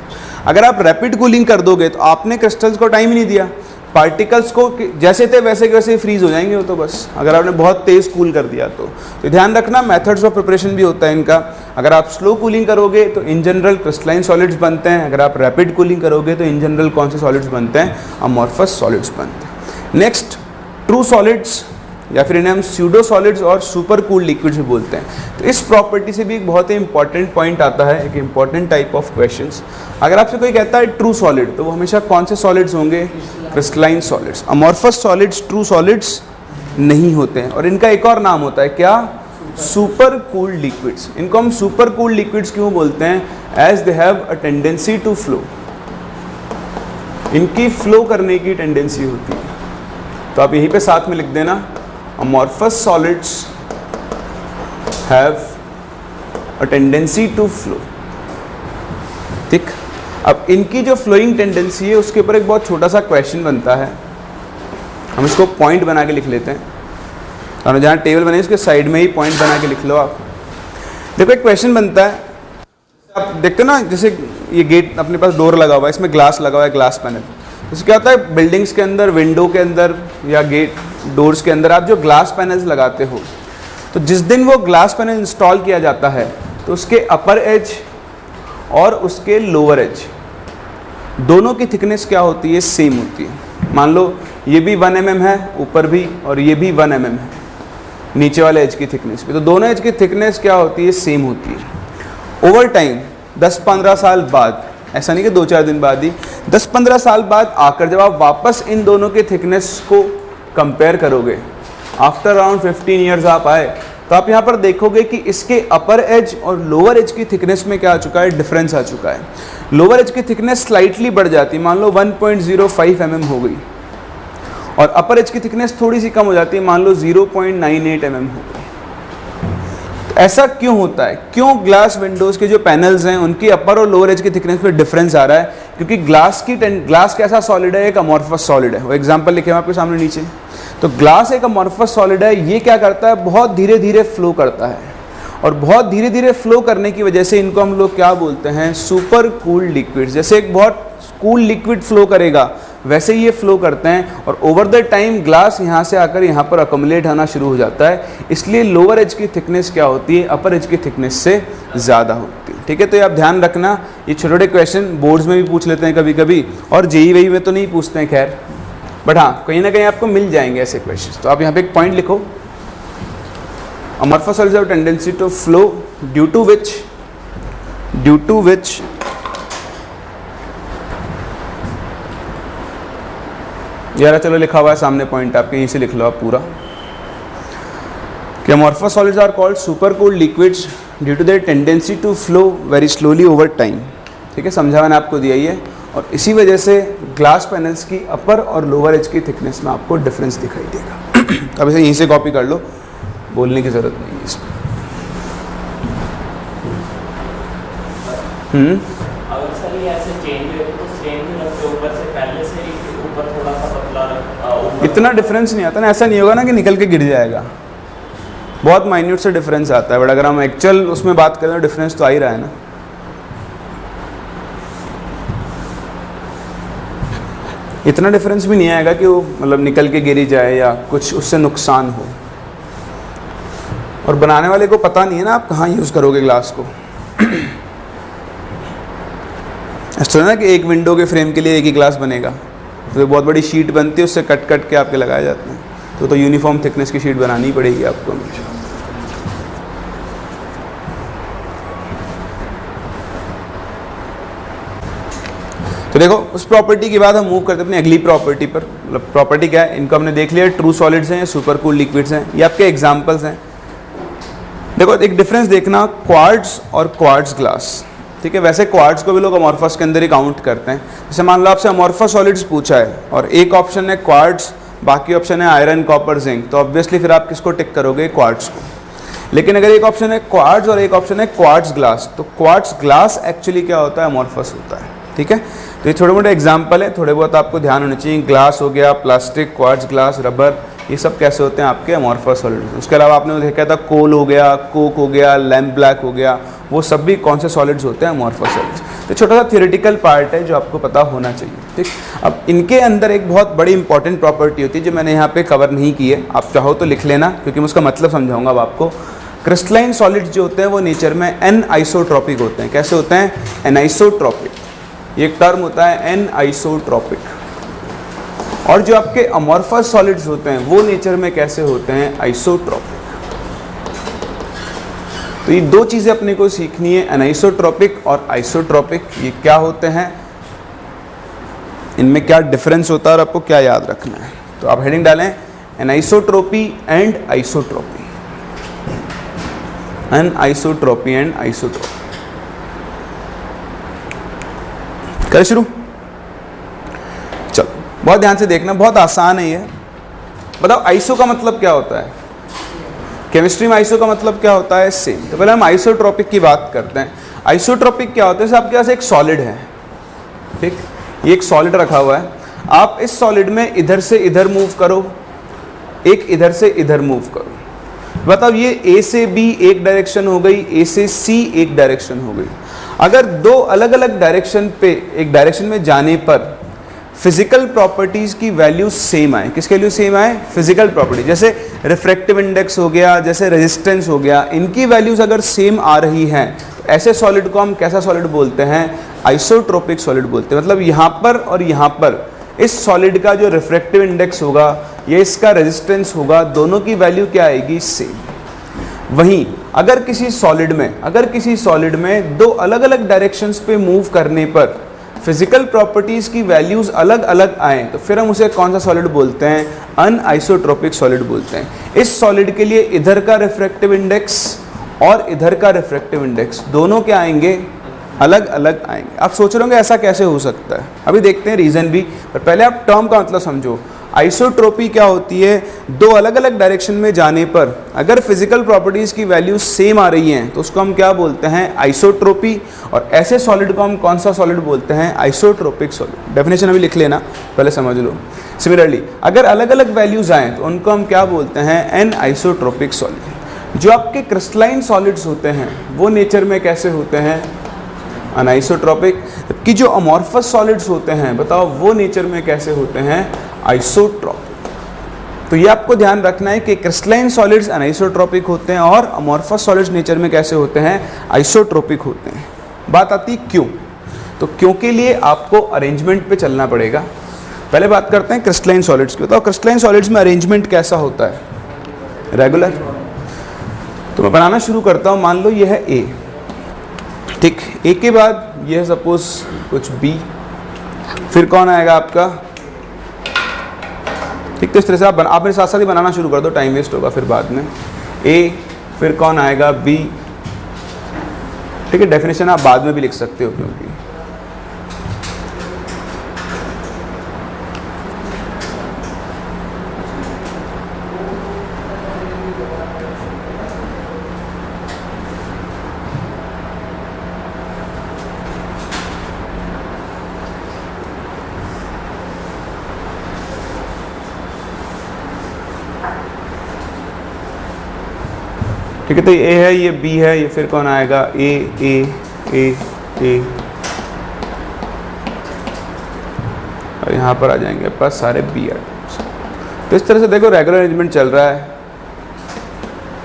अगर आप रैपिड कूलिंग कर दोगे तो आपने क्रिस्टल्स को टाइम ही नहीं दिया, पार्टिकल्स को जैसे थे वैसे के वैसे फ्रीज हो जाएंगे वो तो बस, अगर आपने बहुत तेज़ कूल कर दिया तो ध्यान रखना मेथड्स ऑफ प्रिपरेशन भी होता है इनका। अगर आप स्लो कूलिंग करोगे तो इन जनरल क्रिस्टलाइन सॉलिड्स बनते हैं, अगर आप रैपिड कूलिंग करोगे तो इन जनरल कौन से सॉलिड्स बनते हैं, अमॉर्फस सॉलिड्स बनते हैं। नेक्स्ट ट्रू सॉलिड्स, या फिर इन्हें हम स्यूडो सॉलिड्स और सुपर कूल लिक्विड्स भी बोलते हैं। तो इस प्रॉपर्टी से भी एक बहुत ही इंपॉर्टेंट पॉइंट आता है, एक इंपॉर्टेंट टाइप ऑफ क्वेश्चंस। अगर आपसे कोई कहता है ट्रू सॉलिड, तो वो हमेशा कौन से सॉलिड्स होंगे, crystalline solids. Amorphous solids true solids नहीं होते हैं, और इनका एक और नाम होता है क्या, सुपर कूल्ड लिक्विड्स। इनको हम सुपर कूल्ड लिक्विड्स क्यों बोलते हैं, as they have a tendency to flow, इनकी फ्लो करने की टेंडेंसी होती है। तो आप यहीं पे साथ में लिख देना, amorphous solids have और टेंडेंसी टू फ्लो। ठीक, अब इनकी जो फ्लोइंग टेंडेंसी है उसके ऊपर एक बहुत छोटा सा क्वेश्चन बनता है, हम इसको पॉइंट बना के लिख लेते हैं, और जहाँ टेबल बने उसके साइड में ही पॉइंट बना के लिख लो आप। देखो एक क्वेश्चन बनता है, आप देखते हो ना, जैसे ये गेट अपने पास डोर लगा हुआ है, इसमें ग्लास लगा हुआ है, ग्लास पैनल। तो क्या होता है, बिल्डिंग्स के अंदर, विंडो के अंदर या गेट डोर्स के अंदर आप जो ग्लास पैनल्स लगाते हो, तो जिस दिन वो ग्लास पैनल इंस्टॉल किया जाता है तो उसके अपर एज और उसके लोअर एज दोनों की थिकनेस क्या होती है, सेम होती है। मान लो ये भी 1 mm है ऊपर भी, और ये भी 1 mm है नीचे वाले एज की थिकनेस भी, तो दोनों एज की थिकनेस क्या होती है, सेम होती है। ओवर टाइम 10-15 साल बाद, ऐसा नहीं कि 2-4 दिन बाद ही, 10-15 साल बाद आकर जब आप वापस इन दोनों के थिकनेस को कंपेयर करोगे, आफ्टर अराउंड 15 ईयर्स आप आए, तो आप यहाँ पर देखोगे कि इसके अपर एज और लोअर एज की थिकनेस में क्या आ चुका है, डिफरेंस आ चुका है। लोअर एज की थिकनेस स्लाइटली बढ़ जाती है, मान लो 1.05 mm हो गई, और अपर एज की थिकनेस थोड़ी सी कम हो जाती है, मान लो 0.98 mm हो गई। तो ऐसा क्यों होता है, क्यों ग्लास विंडोज़ के जो पैनल्स हैं उनकी अपर और लोअर एज की थिकनेस में डिफरेंस आ रहा है? क्योंकि ग्लास कैसा सॉलिड है, एक अमॉर्फस सॉलिड है। वो एग्जांपल लिखे हैं आपके सामने नीचे। तो ग्लास एक अमॉर्फस सॉलिड है, ये क्या करता है, बहुत धीरे धीरे फ्लो करता है, और बहुत धीरे धीरे फ्लो करने की वजह से इनको हम लोग क्या बोलते हैं, सुपर कूल्ड लिक्विड्स। जैसे एक बहुत कूल लिक्विड फ्लो करेगा वैसे ही ये फ्लो करते हैं, और ओवर द टाइम ग्लास यहाँ से आकर यहाँ पर अकोमुलेट होना शुरू हो जाता है। इसलिए लोअर एज की थिकनेस क्या होती है, अपर एज की थिकनेस से ज़्यादा होती है। ठीक है, तो ये आप ध्यान रखना, ये छोटे छोटे क्वेश्चन बोर्ड्स में भी पूछ लेते हैं कभी कभी, और जेई वेई में तो नहीं पूछते हैं खैर, बट हाँ कहीं ना कहीं आपको मिल जाएंगे ऐसे क्वेश्चन। तो आप यहाँ पे एक पॉइंट लिखो, amorphous solids have tendency to flow due to which यार चलो लिखा हुआ है सामने पॉइंट, आपके यहीं से लिख लो आप पूरा, कि amorphous solids are called super cooled liquids due to their tendency to flow very slowly over time. ठीक है, समझा मैंने आपको दिया ही है, और इसी वजह से ग्लास पैनल्स की अपर और लोअर एज की थिकनेस में आपको डिफरेंस दिखाई देगा। अब इसे यहीं से कॉपी कर लो, बोलने की ज़रूरत नहीं है इसमें। अगर सर ये ऐसे चेंज हो तो सेम ही रखते ऊपर से, पहले से ही ऊपर थोड़ा सा पतला इतना डिफरेंस नहीं आता ना, ऐसा नहीं होगा ना कि निकल के गिर जाएगा, बहुत माइन्यूट से डिफरेंस आता है, बट अगर हम एक्चुअल उसमें बात करें तो डिफरेंस तो आ ही रहा है ना। इतना डिफरेंस भी नहीं आएगा कि वो मतलब निकल के गिरी जाए या कुछ उससे नुकसान हो, और बनाने वाले को पता नहीं है ना आप कहाँ यूज़ करोगे ग्लास को। ऐसा ना कि एक विंडो के फ्रेम के लिए एक ही ग्लास बनेगा, तो बहुत बड़ी शीट बनती है, उससे कट कट के आपके लगाए जाते हैं, तो यूनिफॉर्म थिकनेस की शीट बनानी पड़ेगी आपको हमेशा। तो देखो उस प्रॉपर्टी के बाद हम मूव करते हैं अपनी अगली प्रॉपर्टी पर। मतलब प्रॉपर्टी क्या है, इनको हमने देख लिया, ट्रू सॉलिड्स हैं, सुपर कूल लिक्विड्स हैं, ये आपके एग्जांपल्स हैं। देखो एक डिफरेंस देखना, क्वार्ट्ज और क्वार्ट्ज ग्लास। ठीक है, वैसे क्वार्ट्ज को भी लोग अमॉर्फस के अंदर ही काउंट करते हैं। जैसे मान लो आपसे अमॉर्फस सॉलिड्स पूछा है और एक ऑप्शन है क्वार्ट्ज, बाकी ऑप्शन है आयरन, कॉपर, जिंक, तो ऑब्वियसली फिर आप किसको टिक करोगे, क्वार्ट्ज को। लेकिन अगर एक ऑप्शन है क्वार्ट्ज और एक ऑप्शन है क्वार्ट्ज ग्लास, तो क्वार्ट्ज ग्लास एक्चुअली क्या होता है, अमॉर्फस होता है। ठीक है, तो ये छोटे मोटे एग्जाम्पल है, थोड़े बहुत आपको ध्यान होने चाहिए। ग्लास हो गया, प्लास्टिक, क्वार्ट्ज ग्लास, रबर, ये सब कैसे होते हैं आपके अमॉर्फस सॉलिड्स। उसके अलावा आपने देखा था कोल हो गया, कोक हो गया, लैम्प ब्लैक हो गया, वो सब भी कौन से सॉलिड्स होते हैं, अमॉर्फस सॉलिड्स। तो छोटा सा थियोरेटिकल पार्ट है जो आपको पता होना चाहिए। ठीक, अब इनके अंदर एक बहुत बड़ी इंपॉर्टेंट प्रॉपर्टी होती है जो मैंने यहाँ पे कवर नहीं की है, आप चाहो तो लिख लेना क्योंकि मैं उसका मतलब समझाऊंगा अब आपको। क्रिस्टलाइन सॉलिड्स जो होते हैं वो नेचर में एनआइसोट्रॉपिक होते हैं। कैसे होते हैं, एनाइसोट्रॉपिक, ये एक टर्म होता है एनआइसोट्रॉपिक। और जो आपके अमॉर्फस सॉलिड्स होते हैं वो नेचर में कैसे होते हैं, आइसोट्रॉपिक। तो ये दो चीज़ें अपने को सीखनी है, एनाइसोट्रॉपिक और आइसोट्रॉपिक, ये क्या होते हैं, इनमें क्या डिफरेंस होता है और आपको क्या याद रखना है। तो आप हेडिंग डालें anisotropy and isotropy, anisotropy and isotropy. करें शुरू, चलो बहुत ध्यान से देखना, बहुत आसान है ये। बताओ आइसो का मतलब क्या होता है, केमिस्ट्री में आइसो का मतलब क्या होता है? सेम। तो पहले हम आइसोट्रोपिक की बात करते हैं। आइसोट्रोपिक क्या होता है? जैसे आपके पास एक सॉलिड है, ठीक, ये एक सॉलिड रखा हुआ है, आप इस सॉलिड में इधर से इधर मूव करो, एक इधर से इधर मूव करो, बताओ ये ए से बी एक डायरेक्शन हो गई, ए से सी एक डायरेक्शन हो गई। अगर दो अलग अलग डायरेक्शन पे एक डायरेक्शन में जाने पर फिजिकल प्रॉपर्टीज की वैल्यू सेम आए, किसके वैल्यू सेम आए? फिजिकल प्रॉपर्टी, जैसे रिफ्रैक्टिव इंडेक्स हो गया, जैसे रेजिस्टेंस हो गया, इनकी वैल्यूज अगर सेम आ रही हैं तो ऐसे सॉलिड को हम कैसा सॉलिड बोलते हैं? आइसोट्रोपिक सॉलिड बोलते हैं। मतलब यहाँ पर और यहाँ पर इस सॉलिड का जो रिफ्रैक्टिव इंडेक्स होगा या इसका रेजिस्टेंस होगा, दोनों की वैल्यू क्या आएगी? सेम। वहीं अगर किसी सॉलिड में दो अलग अलग डायरेक्शंस पे मूव करने पर फिजिकल प्रॉपर्टीज की वैल्यूज अलग अलग आए तो फिर हम उसे कौन सा सॉलिड बोलते हैं? अनआइसोट्रोपिक सॉलिड बोलते हैं। इस सॉलिड के लिए इधर का रिफ्रैक्टिव इंडेक्स और इधर का रिफ्रैक्टिव इंडेक्स दोनों क्या आएंगे? अलग अलग आएंगे। आप सोच रहे होंगे ऐसा कैसे हो सकता है, अभी देखते हैं रीजन भी, पर पहले आप टर्म का मतलब समझो। आइसोट्रोपी क्या होती है? दो अलग अलग डायरेक्शन में जाने पर अगर फिजिकल प्रॉपर्टीज की वैल्यू सेम आ रही हैं तो उसको हम क्या बोलते हैं? आइसोट्रोपी। और ऐसे सॉलिड को हम कौन सा सॉलिड बोलते हैं? Isotropic solid. डेफिनेशन अभी लिख लेना, पहले समझ लो। सिमिलरली अगर अलग अलग वैल्यूज आए तो उनको हम क्या बोलते हैं? An isotropic solid. जो आपके क्रिस्टलाइन सॉलिड्स होते हैं वो नेचर में कैसे होते हैं? अनआइसोट्रोपिक। जबकि जो अमॉर्फस सॉलिड्स होते हैं बताओ वो नेचर में कैसे होते हैं? आइसोट्रोपिक। तो ये आपको ध्यान रखना है कि क्रिस्टलाइन सॉलिड्स अनआइसोट्रोपिक होते हैं और अमॉर्फस सॉलिड्स नेचर में कैसे होते हैं? आइसोट्रोपिक होते हैं। बात आती है क्यों, तो क्यों के लिए आपको अरेंजमेंट पे चलना पड़ेगा। पहले बात करते हैं क्रिस्टलाइन सॉलिड्स की। बताओ क्रिस्टलाइन सॉलिड्स में अरेंजमेंट कैसा होता है? रेगुलर। तो मैं बनाना शुरू करता हूँ। मान लो ये है ए, ठीक, ए के बाद ये है सपोज कुछ बी, फिर कौन आएगा आपका? ठीक, तो इस तरह से आप मेरे साथ साथ ही बनाना शुरू कर दो, टाइम वेस्ट होगा फिर बाद में। ए, फिर कौन आएगा? बी। ठीक है, डेफिनेशन आप बाद में भी लिख सकते हो क्योंकि ठीक है। तो ये है, ये बी है, ये फिर कौन आएगा? ए ए ए ए, और यहाँ पर आ जाएंगे पास सारे बी एटम्स। तो इस तरह से देखो रेगुलर अरेंजमेंट चल रहा है,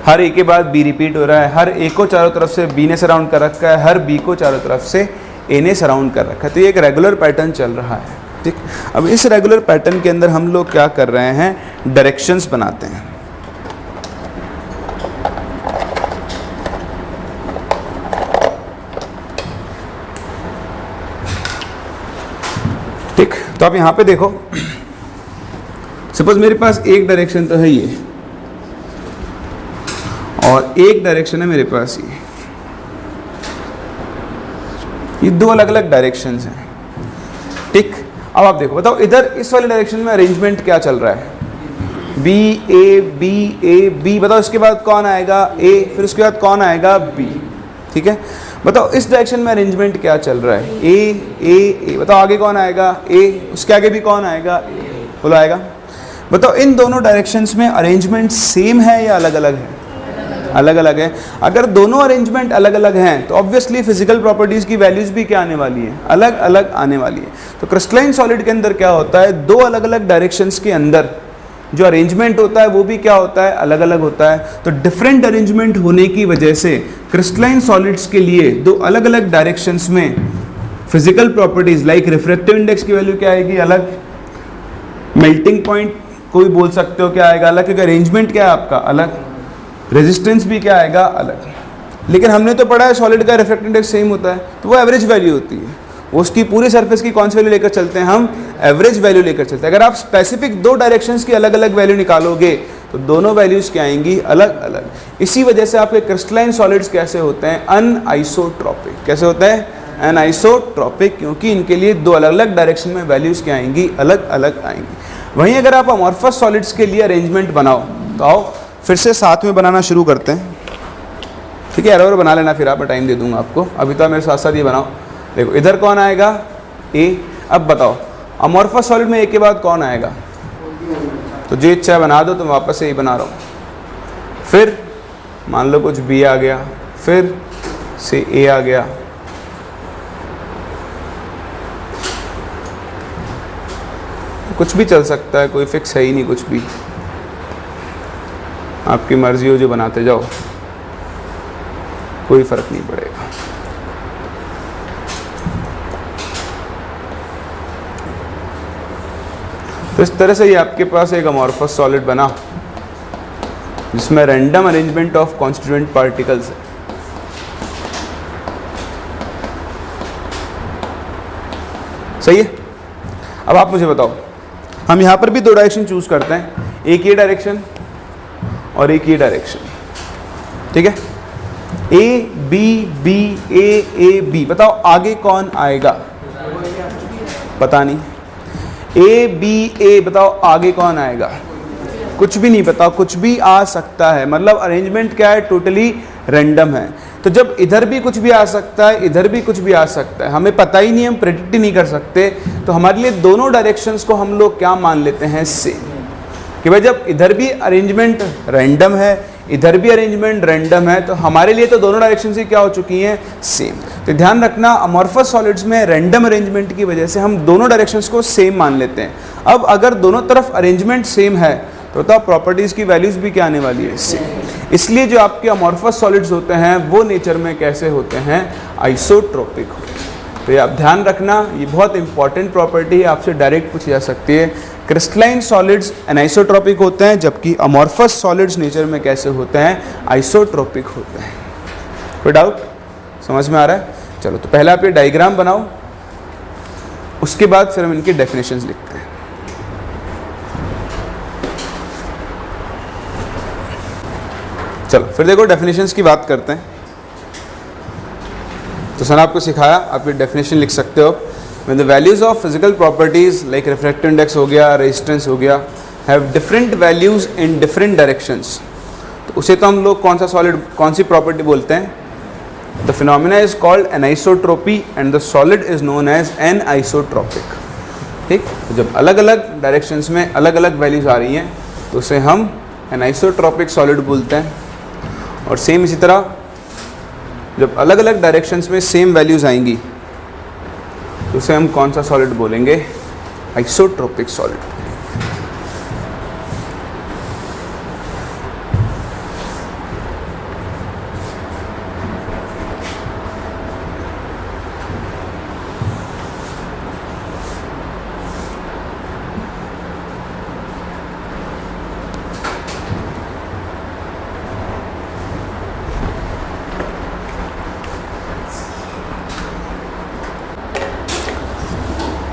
हर ए के बाद बी रिपीट हो रहा है, हर ए को चारों तरफ से बी ने सराउंड कर रखा है, हर बी को चारों तरफ से ए ने सराउंड कर रखा है। तो ये एक रेगुलर पैटर्न चल रहा है, ठीक। अब इस रेगुलर पैटर्न के अंदर हम लोग क्या कर रहे हैं? डायरेक्शंस बनाते हैं। ठीक, तो आप यहां पे देखो, सपोज मेरे पास एक डायरेक्शन तो है ये और एक डायरेक्शन है मेरे पास ये दो अलग अलग डायरेक्शंस हैं, ठीक। अब आप देखो, बताओ इधर इस वाले डायरेक्शन में अरेंजमेंट क्या चल रहा है? बी ए बी, बताओ इसके बाद कौन आएगा? ए, फिर उसके बाद कौन आएगा? बी, ठीक है। बताओ इस डायरेक्शन में अरेंजमेंट क्या चल रहा है? ए, बताओ आगे कौन आएगा? ए, उसके आगे भी कौन आएगा? ए, बोलो आएगा। बताओ इन दोनों डायरेक्शंस में अरेंजमेंट सेम है या अलग अलग है? अलग अलग है। अगर दोनों अरेंजमेंट अलग अलग हैं तो ऑब्वियसली फिजिकल प्रॉपर्टीज की वैल्यूज भी क्या आने वाली है? अलग अलग आने वाली है। तो क्रिस्टलाइन सॉलिड के अंदर क्या होता है? दो अलग अलग डायरेक्शंस के अंदर जो अरेंजमेंट होता है वो भी क्या होता है? अलग अलग होता है। तो डिफरेंट अरेंजमेंट होने की वजह से क्रिस्टलाइन सॉलिड्स के लिए दो अलग अलग डायरेक्शंस में physical properties like refractive index की वैल्यू क्या आएगी? अलग। मेल्टिंग पॉइंट कोई बोल सकते हो क्या आएगा? अलग, क्योंकि अरेंजमेंट क्या है आपका? अलग। रेजिस्टेंस भी क्या आएगा? अलग। लेकिन हमने तो पढ़ा है सॉलिड का रिफ्रैक्टिव इंडेक्स सेम होता है, तो वो एवरेज वैल्यू होती है। उसकी पूरी सरफेस की कौन सी वैल्यू लेकर चलते हैं? हम एवरेज वैल्यू लेकर चलते हैं। अगर आप स्पेसिफिक दो डायरेक्शंस की अलग अलग वैल्यू निकालोगे तो दोनों वैल्यूज क्या आएंगी? अलग अलग। इसी वजह से आपके क्रिस्टलाइन सॉलिड्स कैसे होते हैं? अनआइसोट्रोपिक। कैसे होते हैं? अनआइसोट्रोपिक, क्योंकि इनके लिए दो अलग अलग डायरेक्शन में वैल्यूज क्या आएंगी? अलग अलग आएंगी। वहीं अगर आप अमॉर्फस सॉलिड्स के लिए अरेंजमेंट बनाओ तो आओ फिर से साथ में बनाना शुरू करते हैं, ठीक है। एरो बना लेना, फिर आप, मैं टाइम दे दूंगा आपको। अभी तो आप मेरे साथ साथ ये बनाओ। देखो इधर कौन आएगा, ए। अब बताओ अमॉर्फस सॉलिड में ए के बाद कौन आएगा, तो जो इच्छा बना दो, तो मैं वापस से यही बना रहा हूँ। फिर मान लो कुछ बी आ गया, फिर से ए आ गया, कुछ भी चल सकता है, कोई फिक्स है ही नहीं, कुछ भी आपकी मर्जी हो, जो बनाते जाओ, कोई फर्क नहीं पड़ेगा। तो इस तरह से ये आपके पास एक अमॉर्फस सॉलिड बना जिसमें random arrangement of constituent particles है। सही है। अब आप मुझे बताओ, हम यहां पर भी दो डायरेक्शन चूज करते हैं, एक ये डायरेक्शन और एक ये डायरेक्शन, ठीक है। A B B A B, बताओ आगे कौन आएगा, पता नहीं। ए बी ए, बताओ आगे कौन आएगा, कुछ भी नहीं पता, कुछ भी आ सकता है। मतलब अरेंजमेंट क्या है, टोटली रैंडम है। तो जब इधर भी कुछ भी आ सकता है, इधर भी कुछ भी आ सकता है, हमें पता ही नहीं, हम प्रेडिक्ट ही नहीं कर सकते, तो हमारे लिए दोनों डायरेक्शंस को हम लोग क्या मान लेते हैं, सेम। कि भाई जब इधर भी अरेंजमेंट रैंडम है, इधर भी अरेंजमेंट रैंडम है, तो हमारे लिए तो दोनों डायरेक्शन से क्या हो चुकी हैं, सेम। तो ध्यान रखना, अमॉर्फस सॉलिड्स में रैंडम अरेंजमेंट की वजह से हम दोनों डायरेक्शंस को सेम मान लेते हैं। अब अगर दोनों तरफ अरेंजमेंट सेम है, तो बताओ प्रॉपर्टीज़ की वैल्यूज़ भी क्या आने वाली है, सेम। इसलिए जो आपके अमॉर्फस सॉलिड्स होते हैं वो नेचर में कैसे होते हैं, आइसोट्रोपिक होते हैं। तो ये आप ध्यान रखना, ये बहुत इंपॉर्टेंट प्रॉपर्टी है, आपसे डायरेक्ट पूछी जा सकती है। क्रिस्टलाइन सॉलिड्स एनाइसोट्रोपिक होते हैं, जबकि अमॉर्फस सॉलिड्स नेचर में कैसे होते हैं, आइसोट्रोपिक होते हैं। कोई डाउट, समझ में आ रहा है? चलो, तो पहले आप ये डायग्राम बनाओ, उसके बाद फिर हम इनकी डेफिनेशंस लिखते हैं। चलो फिर देखो डेफिनेशंस की बात करते हैं। तो सर आपको सिखाया, आप ये डेफिनेशन लिख सकते हो। When the values of physical properties like refractive index हो गया, resistance हो गया, have different values in different directions, तो उसे तो हम लोग कौन सा सॉलिड, कौन सी प्रॉपर्टी बोलते हैं? The phenomena is called anisotropy and the solid is known as anisotropic। ठीक, तो जब अलग अलग डायरेक्शंस में अलग अलग वैल्यूज आ रही हैं तो उसे हम एनाइसोट्रोपिक सॉलिड बोलते हैं। और सेम इसी तरह जब अलग अलग डायरेक्शंस में सेम वैल्यूज आएंगी तो उसे हम कौन सा सॉलिड बोलेंगे, आइसोट्रोपिक सॉलिड।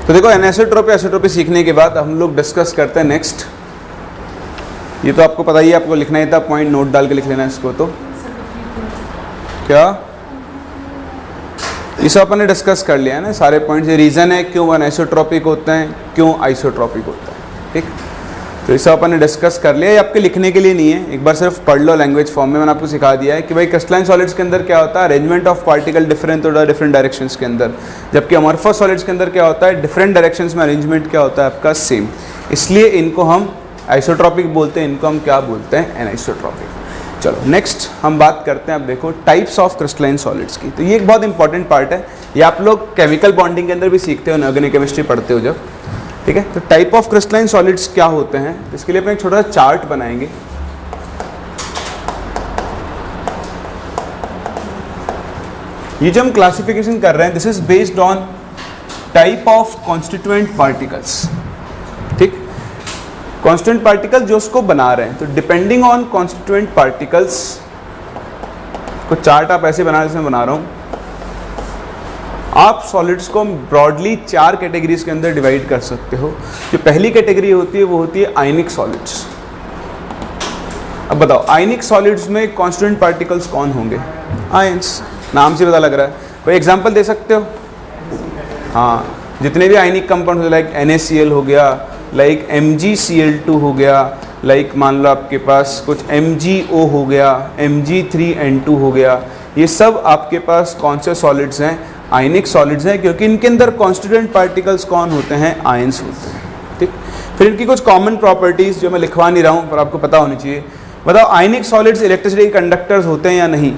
तो देखो एनिसोट्रोपी आइसोट्रोपी सीखने के बाद हम लोग डिस्कस करते हैं नेक्स्ट। ये तो आपको पता ही है, आपको लिखना ही था, पॉइंट नोट डाल के लिख लेना इसको। तो क्या ये सब अपन ने डिस्कस कर लिया है ना, सारे पॉइंट्स। ये रीज़न है क्यों एनिसोट्रोपिक होते हैं, क्यों आइसोट्रोपिक होता है। ठीक, तो ये सब अपन ने डिस्कस कर लिया। ये आपके लिखने के लिए नहीं है, एक बार सिर्फ पढ़ लो लैंग्वेज फॉर्म में। मैंने आपको सिखा दिया है कि भाई क्रिस्टलाइन सॉलिड्स के अंदर क्या होता है, अरेंजमेंट ऑफ पार्टिकल डिफरेंट होता है डिफरेंट डायरेक्शंस के अंदर, जबकि अमॉर्फस सॉलिड्स के अंदर क्या होता है, डिफरेंट डायरेक्शंस में अरेंजमेंट क्या होता है आपका, सेम। इसलिए इनको हम आइसोट्रोपिक बोलते हैं, इनको हम क्या बोलते हैं, एनिसोट्रोपिक। चलो नेक्स्ट हम बात करते हैं, अब देखो टाइप्स ऑफ क्रिस्टलाइन सॉलिड्स की। तो ये एक बहुत इंपॉर्टेंट पार्ट है, ये आप लोग केमिकल बॉन्डिंग के अंदर भी सीखते हो, ऑर्गेनिक केमिस्ट्री पढ़ते हो जब। ठीक है, तो टाइप ऑफ क्रिस्टलाइन सॉलिड्स क्या होते हैं, इसके लिए अपन एक छोटा सा चार्ट बनाएंगे। ये जो हम क्लासिफिकेशन कर रहे हैं, this is based on type of constituent particles. ठीक, कॉन्स्टिट्यूएंट पार्टिकल जो उसको बना रहे हैं, तो डिपेंडिंग ऑन कॉन्स्टिट्यूएंट पार्टिकल्स को चार्ट आप ऐसे बना, जैसे मैं बना रहा हूं। आप सॉलिड्स को ब्रॉडली 4 कैटेगरीज के अंदर डिवाइड कर सकते हो। जो पहली कैटेगरी होती है वो होती है आयनिक सॉलिड्स। अब बताओ आयनिक सॉलिड्स में कॉन्स्टिट्यूएंट पार्टिकल्स कौन होंगे, आयंस, नाम से पता लग रहा है। कोई एग्जांपल दे सकते हो? हाँ, जितने भी आयनिक कंपाउंड, लाइक NaCl हो गया, लाइक MgCl2 हो गया, लाइक मान लो आपके पास कुछ MgO हो गया, Mg3N2 हो गया, ये सब आपके पास कौन से सॉलिड्स हैं? आयनिक सॉलिड्स हैं, क्योंकि इनके अंदर कॉन्स्टिट्यूएंट पार्टिकल्स कौन होते हैं? आयंस होते हैं। ठीक, फिर इनकी कुछ कॉमन प्रॉपर्टीज जो मैं लिखवा नहीं रहा हूँ पर आपको पता होनी चाहिए। बताओ, आयनिक सॉलिड्स इलेक्ट्रिसिटी कंडक्टर्स होते हैं या नहीं?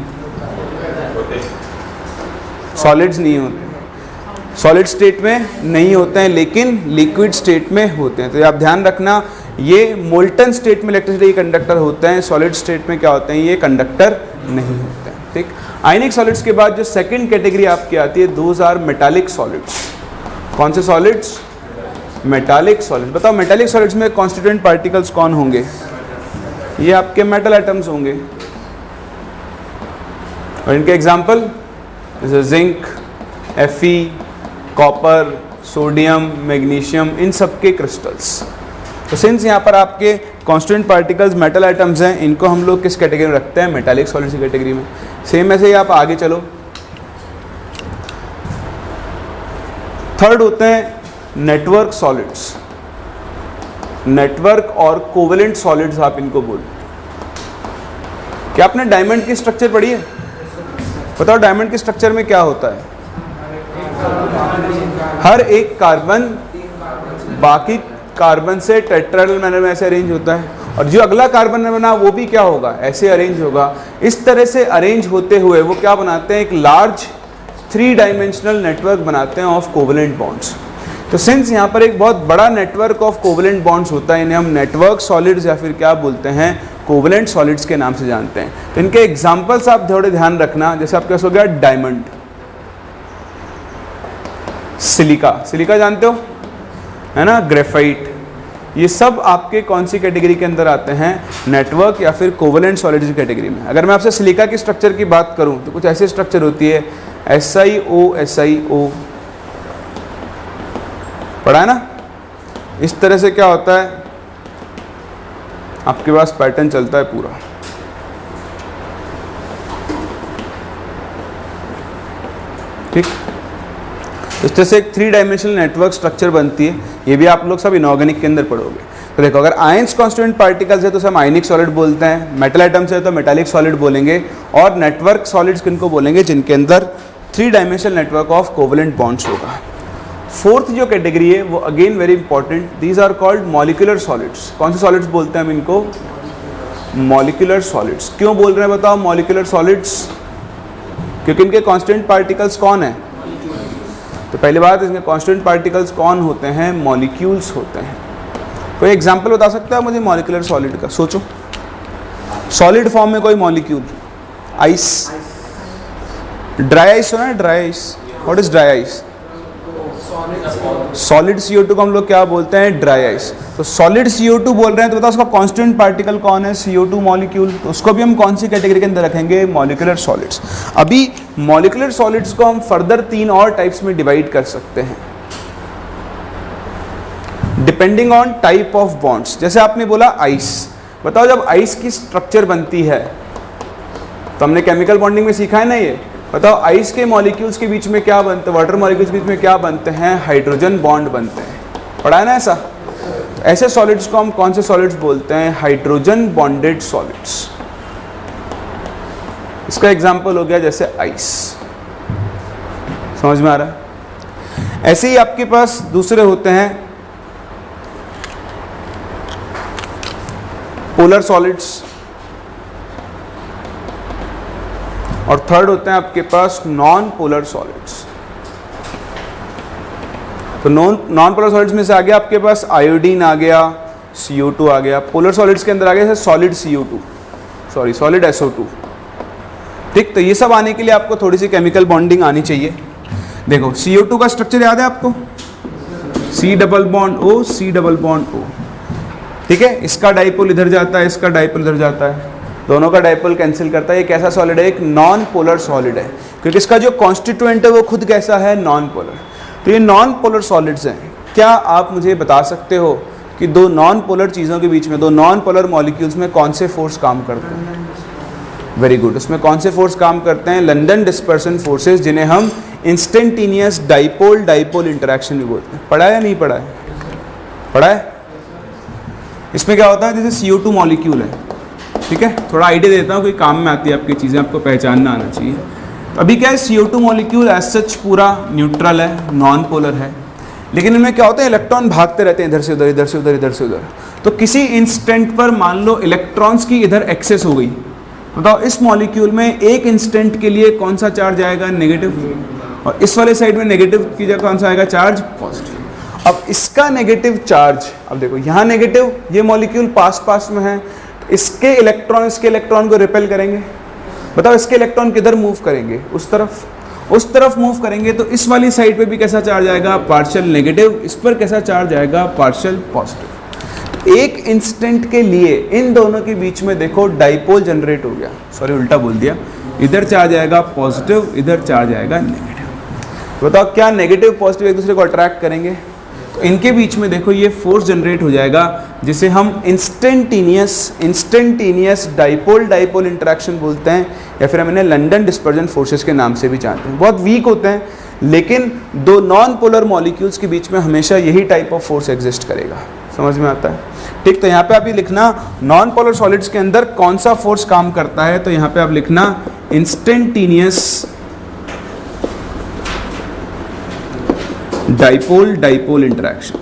सॉलिड्स नहीं होते, सॉलिड स्टेट में नहीं होते हैं, लेकिन लिक्विड स्टेट में होते हैं। तो आप ध्यान रखना, ये मोल्टन स्टेट में इलेक्ट्रिसिटी कंडक्टर होते हैं, सॉलिड स्टेट में क्या होते हैं? ये कंडक्टर नहीं होते हैं। ठीक, आयनिक सॉलिड्स के बाद जो सेकंड कैटेगरी आपकी आती है, दोज आर मेटालिक सॉलिड्स। कौन से सॉलिड्स? Metallic solids. बताओ, मेटालिक सॉलिड्स में कॉन्स्टिट्यूएंट पार्टिकल्स कौन होंगे? ये आपके मेटल एटम्स होंगे, और इनके एग्जाम्पल जैसे zinc, Fe, copper, sodium, magnesium, इन सब के क्रिस्टल्स। तो सिंस यहाँ पर आपके कॉन्स्टिट्यूएंट पार्टिकल्स मेटल आइटम्स हैं, इनको हम लोग किस कैटेगरी में रखते हैं? मेटालिक सॉलिड्स की कैटेगरी में। सेम ऐसे ही आप आगे चलो, थर्ड होते हैं नेटवर्क सॉलिड्स। नेटवर्क और कोवेलेंट सॉलिड्स आप इनको बोलो। क्या आपने डायमंड की स्ट्रक्चर पढ़ी है? बताओ, डायमंड के स्ट्रक्चर में क्या होता है? हर एक कार्बन बाकी कार्बन से टेट्राहेड्रल मैनर में ऐसे अरेंज होता है, और जो अगला कार्बन ने बना वो भी क्या होगा? ऐसे अरेंज होगा। इस तरह से अरेंज होते हुए वो क्या बनाते हैं? एक लार्ज 3 डायमेंशनल नेटवर्क बनाते हैं ऑफ कोवेलेंट बॉन्ड्स। तो सिंस यहाँ पर एक बहुत बड़ा नेटवर्क ऑफ कोवेलेंट बॉन्ड्स होता है, इन्हें हम नेटवर्क सॉलिड्स या फिर क्या बोलते हैं? कोवेलेंट सॉलिड्स के नाम से जानते हैं। तो इनके एग्जाम्पल्स आप थोड़े ध्यान रखना, जैसे आपके पास हो गया डायमंड, सिलिका, सिलिका जानते हो है ना, ग्रेफाइट, ये सब आपके कौन सी कैटेगरी के अंदर आते हैं? नेटवर्क या फिर कोवेलेंट सॉलिड्स की कैटेगरी में। अगर मैं आपसे सिलिका की स्ट्रक्चर की बात करूं तो कुछ ऐसी स्ट्रक्चर होती है, SiO पढ़ा है ना? इस तरह से क्या होता है, आपके पास पैटर्न चलता है पूरा। ठीक, इस तरह से एक 3 डायमेंशनल नेटवर्क स्ट्रक्चर बनती है। ये भी आप लोग सब इनऑर्गेनिक के अंदर पढ़ोगे। तो देखो, अगर आयंस कॉन्स्टिट्यूएंट पार्टिकल्स है तो हम आयनिक सॉलिड बोलते हैं, मेटल आइटम्स है तो मेटालिक सॉलिड बोलेंगे, और नेटवर्क सॉलिड्स किनको बोलेंगे? जिनके अंदर 3 dimensional network of covalent bonds होगा। फोर्थ जो कैटेगरी है वो again very important, these are called molecular solids. कौन से सॉलिड्स बोलते हैं हम इनको? Molecular solids. क्यों बोल रहे हैं बताओ मॉलिक्यूलर सॉलिड्स? क्योंकि इनके कॉन्स्टेंट पार्टिकल्स कौन है? तो पहली बात, इसके कॉन्स्टेंट पार्टिकल्स कौन होते हैं? मॉलिक्यूल्स होते हैं। कोई एग्जांपल बता सकता है मुझे मॉलिक्यूलर सॉलिड का? सोचो, सॉलिड फॉर्म में कोई मॉलिक्यूल। आइस, ड्राई आइस सुना है? Dry ice, what is dry ice? Solid CO2 को हम लोग क्या बोलते हैं? Dry ice. तो सॉलिड CO2 बोल रहे हैं तो बताओ उसका कांस्टेंट पार्टिकल कौन है? CO2 molecule. तो उसको भी हम कौन सी कैटेगरी के अंदर रखेंगे? Molecular solids. अभी मॉलिक्यूलर सॉलिड्स को हम फर्दर 3 और टाइप्स में डिवाइड कर सकते हैं depending on type of bonds. जैसे आपने बोला आइस, बताओ जब आइस की स्ट्रक्चर बनती है तो हमने केमिकल बॉन्डिंग में सीखा है ना ये, बताओ आइस के मॉलिक्यूल्स के बीच में क्या बनते हैं? वाटर मॉलिक्यूल्स के बीच में क्या बनते हैं? हाइड्रोजन बॉन्ड बनते हैं। पढ़ा है ना ऐसा? ऐसे सॉलिड्स को हम कौन से सॉलिड्स बोलते हैं? Hydrogen bonded solids. इसका एग्जांपल हो गया जैसे आइस। समझ में आ रहा है? ऐसे ही आपके पास दूसरे होते हैं पोलर सॉलिड्स, और थर्ड होते हैं आपके पास नॉन पोलर सॉलिड्स। तो नॉन पोलर सॉलिड्स में से आ गया आपके पास आयोडीन आ गया, CO2 आ गया। पोलर सॉलिड्स के अंदर आ गया जैसे सॉलिड सॉलिड SO2। ठीक, तो ये सब आने के लिए आपको थोड़ी सी केमिकल बॉन्डिंग आनी चाहिए। देखो CO2 का स्ट्रक्चर याद है आपको? C double bond O, C double bond O। ठीक है, इसका डाइपोल इधर जाता है, इसका डाइपोल इधर जाता है, दोनों का डाइपोल कैंसिल करता है। ये कैसा सॉलिड है? एक नॉन पोलर सॉलिड है, क्योंकि इसका जो कॉन्स्टिट्यूएंट है वो खुद कैसा है? Non polar. तो ये नॉन पोलर सॉलिड्स हैं। क्या आप मुझे बता सकते हो कि दो नॉन पोलर चीज़ों के बीच में, दो नॉन पोलर मॉलिक्यूल्स में कौन से फोर्स काम करते हैं? वेरी गुड, उसमें कौन से फोर्स काम करते हैं? लंदन डिस्पर्सन फोर्सेस, जिन्हें हम इंस्टेंटेनियस डाइपोल इंटरेक्शन भी बोलते हैं। पढ़ा है या नहीं पढ़ा है? पढ़ा है? इसमें क्या होता है, जैसे CO2 मॉलिक्यूल है, ठीक है, थोड़ा आइडिया देता हूँ, कोई काम में आती है आपकी चीज़ें, आपको पहचानना आना चाहिए। तो अभी क्या है, CO2 मॉलिक्यूल एज सच पूरा न्यूट्रल है, नॉन पोलर है, लेकिन इनमें क्या होता है, इलेक्ट्रॉन भागते रहते हैं इधर से उधर, इधर से उधर, इधर से उधर। तो किसी इंस्टेंट पर मान लो इलेक्ट्रॉन्स की इधर एक्सेस हो गई, बताओ इस मॉलिक्यूल में एक इंस्टेंट के लिए कौन सा चार्ज आएगा, नेगेटिव, और इस वाले साइड में नेगेटिव की जगह कौन सा आएगा, चार्ज पॉजिटिव। अब इसका नेगेटिव चार्ज, अब देखो यहाँ नेगेटिव, ये मॉलिक्यूल पास पास में है, तो इसके इलेक्ट्रॉन को रिपेल करेंगे, बताओ इसके इलेक्ट्रॉन किधर मूव करेंगे, उस तरफ मूव करेंगे, तो इस वाली साइड पे भी कैसा चार्ज आएगा, पार्शियल नेगेटिव, इस पर कैसा चार्ज आएगा, पार्शियल पॉजिटिव। एक इंस्टेंट के लिए इन दोनों के बीच में देखो डाइपोल जनरेट हो गया, सॉरी उल्टा बोल दिया, इधर चार्ज आएगा पॉजिटिव, इधर चार्ज आएगा नेगेटिव। बताओ क्या नेगेटिव पॉजिटिव एक दूसरे को अट्रैक्ट करेंगे, तो इनके बीच में देखो ये फोर्स जनरेट हो जाएगा, जिसे हम इंस्टेंटेनियस डाइपोल इंटरेक्शन बोलते हैं, या फिर हम इन्हें लंदन डिस्पर्जन फोर्सेस के नाम से भी जानते हैं। बहुत वीक होते हैं, लेकिन दो नॉन पोलर मॉलिक्यूल्स के बीच में हमेशा यही टाइप ऑफ फोर्स एग्जिस्ट करेगा। समझ में आता है? ठीक, तो यहाँ पे आप ये लिखना नॉन पोलर सॉलिड्स के अंदर कौन सा फोर्स काम करता है, तो यहाँ पे आप लिखना इंस्टेंटेनियस डाइपोल इंटरेक्शन।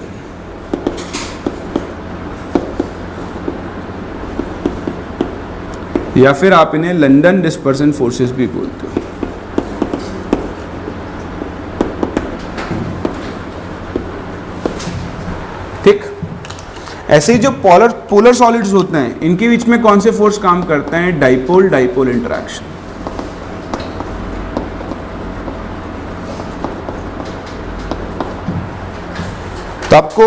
या फिर आप इन्हें लंदन डिस्पर्सन फोर्सेस भी बोलते हो। ठीक, ऐसे ही जो पोलर सॉलिड्स होते हैं, इनके बीच में कौन से फोर्स काम करते हैं, डाइपोल इंटरेक्शन। तो आपको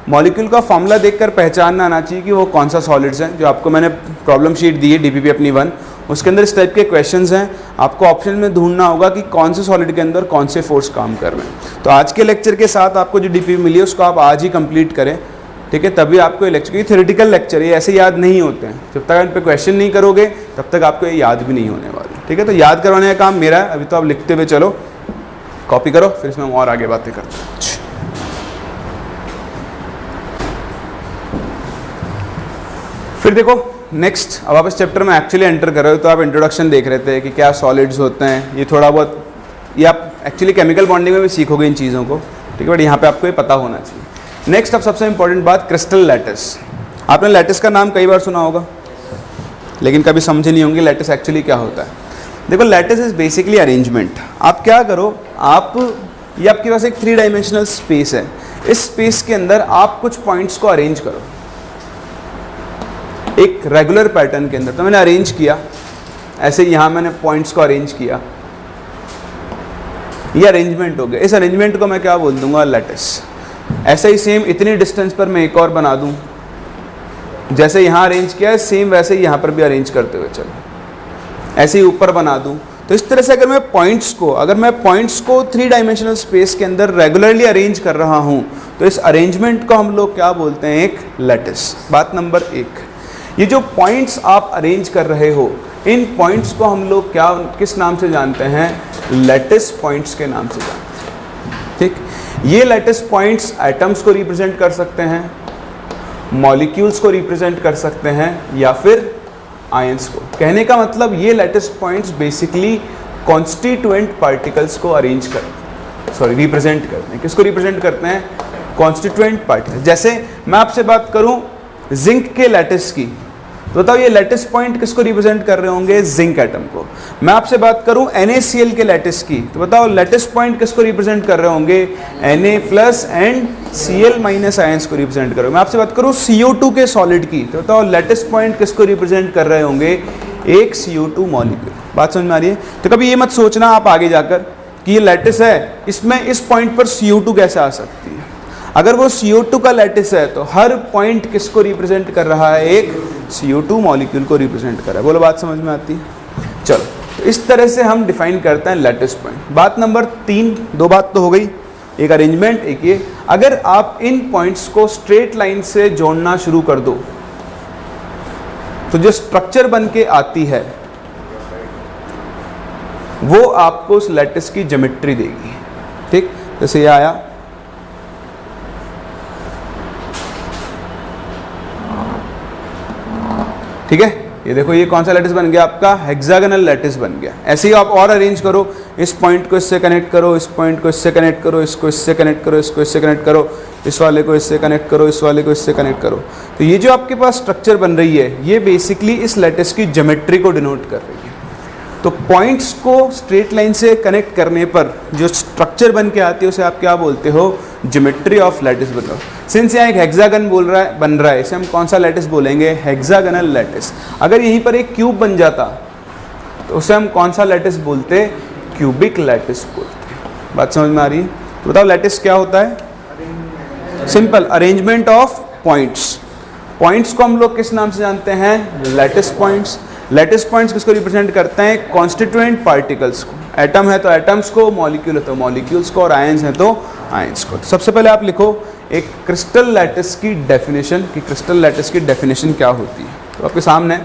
मॉलिक्यूल का फॉर्मूला देखकर पहचानना आना चाहिए कि वो कौन सा सॉलिड्स हैं। जो आपको मैंने प्रॉब्लम शीट दी है DPP अपनी 1, उसके अंदर इस टाइप के क्वेश्चंस हैं, आपको ऑप्शन में ढूंढना होगा कि कौन से सॉलिड के अंदर कौन से फोर्स काम कर रहे हैं। तो आज के लेक्चर के साथ आपको जो DPP मिली है उसको आप आज ही कंप्लीट करें, ठीक है, तभी आपको ये लेक्चर, ये थ्योरेटिकल लेक्चर है, ऐसे याद नहीं होते हैं, जब तक इन पर क्वेश्चन नहीं करोगे तब तक आपको ये याद भी नहीं होने वाले, ठीक है। तो याद करवाने का काम मेरा है, अभी तो आप लिखते हुए चलो, कॉपी करो, फिर इसमें हम और आगे बातें करते हैं। फिर देखो नेक्स्ट, अब आप इस चैप्टर में एक्चुअली एंटर कर रहे हो, तो आप इंट्रोडक्शन देख रहे थे कि क्या सॉलिड्स होते हैं, ये थोड़ा बहुत, ये आप एक्चुअली केमिकल बॉन्डिंग में भी सीखोगे इन चीज़ों को, ठीक है, बट यहाँ पे आपको ये पता होना चाहिए। नेक्स्ट, अब सबसे इंपॉर्टेंट बात, क्रिस्टल लैटिस। आपने लैटिस का नाम कई बार सुना होगा, लेकिन कभी समझे नहीं होंगे लैटिस एक्चुअली क्या होता है। देखो, लैटिस इज बेसिकली अरेंजमेंट। आप क्या करो, ये आपके पास एक 3 डायमेंशनल स्पेस है, इस स्पेस के अंदर आप कुछ पॉइंट्स को अरेंज करो एक रेगुलर पैटर्न के अंदर। तो मैंने अरेंज किया ऐसे, यहाँ मैंने पॉइंट्स को अरेंज किया, ये अरेंजमेंट हो गया। इस अरेंजमेंट को मैं क्या बोल दूंगा, लैटिस। ऐसे ही सेम इतनी डिस्टेंस पर मैं एक और बना दूं, जैसे यहाँ अरेंज किया है सेम वैसे ही यहाँ पर भी अरेंज करते हुए चलो, ऐसे ही ऊपर बना दूं। तो इस तरह से अगर मैं पॉइंट्स को 3 डायमेंशनल स्पेस के अंदर रेगुलरली अरेंज कर रहा हूं, तो इस अरेंजमेंट को हम लोग क्या बोलते हैं, एक लैटिस। बात नंबर 1, ये जो पॉइंट्स आप अरेंज कर रहे हो, इन पॉइंट्स को हम लोग किस नाम से जानते हैं, लैटिस पॉइंट्स के नाम से जानते हैं। ठीक, ये लैटिस पॉइंट्स एटम्स को रिप्रेजेंट कर सकते हैं, मॉलिक्यूल्स को रिप्रेजेंट कर सकते हैं, या फिर आयंस को। कहने का मतलब ये lattice points basically constituent particles को रिप्रेजेंट करते हैं। किसको रिप्रेजेंट करते हैं, कॉन्स्टिट्यूएंट पार्टिकल्स। जैसे मैं आपसे बात करूं जिंक के लैटिस की, तो बताओ ये लैटिस पॉइंट किसको रिप्रेजेंट कर रहे होंगे, जिंक एटम को। मैं आपसे बात करूं NaCl के लैटिस की, तो बताओ लैटिस पॉइंट किसको रिप्रेजेंट कर रहे होंगे, Na+ एंड Cl- आयंस को रिप्रेजेंट कर रहे हो। मैं आपसे बात करूं CO2 के सॉलिड की, तो बताओ लैटिस पॉइंट किसको रिप्रेजेंट कर रहे होंगे, एक CO2 मॉलिक्यूल। बात समझ में आ रही है? तो कभी ये मत सोचना आप आगे जाकर कि ये लैटिस है, इसमें इस पॉइंट पर CO2 कैसे आ सकती है। अगर वो CO2 का लैटिस है तो हर पॉइंट किसको रिप्रेजेंट कर रहा है, एक CO2 मॉलिक्यूल को रिप्रेजेंट कर रहा है। बोलो बात समझ में आती है? चलो, तो इस तरह से हम डिफाइन करते हैं लैटिस पॉइंट। बात नंबर 3, 2 बात तो हो गई, एक अरेंजमेंट, एक ये। अगर आप इन पॉइंट्स को स्ट्रेट लाइन से जोड़ना शुरू कर दो, तो जो स्ट्रक्चर बन के आती है वो आपको उस लैटिस की ज्योमेट्री देगी। ठीक, जैसे ये आया, ठीक है, ये देखो ये कौन सा लैटिस बन गया आपका, हेक्सागोनल लैटिस बन गया। ऐसे ही आप और अरेंज करो, इस पॉइंट को इससे कनेक्ट करो, इस पॉइंट को इससे कनेक्ट करो, इसको इससे कनेक्ट करो, इसको इससे कनेक्ट करो, इस वाले को इससे कनेक्ट करो, इस वाले को इससे कनेक्ट करो। तो ये जो आपके पास स्ट्रक्चर बन रही है ये बेसिकली इस लैटिस की ज्योमेट्री को डिनोट कर रही है। तो पॉइंट्स को स्ट्रेट लाइन से कनेक्ट करने पर जो स्ट्रक्चर बन के आती है उसे आप क्या बोलते हो, ज्योमेट्री ऑफ लैटिस बन रहा हो। सिंस यहाँ एक हेक्सागन बन रहा है, इसे हम कौन सा लैटिस बोलेंगे, हेक्सागोनल लैटिस। अगर यहीं पर एक क्यूब बन जाता तो उसे हम कौन सा लैटिस बोलते, क्यूबिक लैटिस बोलते। बात समझ में आ रही है? तो बताओ लैटिस क्या होता है, simple arrangement of points. Points को हम लोग किस नाम से जानते हैं, लैटिस पॉइंट्स। लैटिस पॉइंट्स किसको रिप्रेजेंट करते हैं, कॉन्स्टिट्यूएंट पार्टिकल्स को। एटम है तो एटम्स को, मॉलिक्यूल है तो मॉलिक्यूल्स को, और आयंस हैं तो आयंस को। तो सबसे पहले आप लिखो एक क्रिस्टल लैटिस की डेफिनेशन, कि क्रिस्टल लैटिस की डेफिनेशन क्या होती है। तो आपके सामने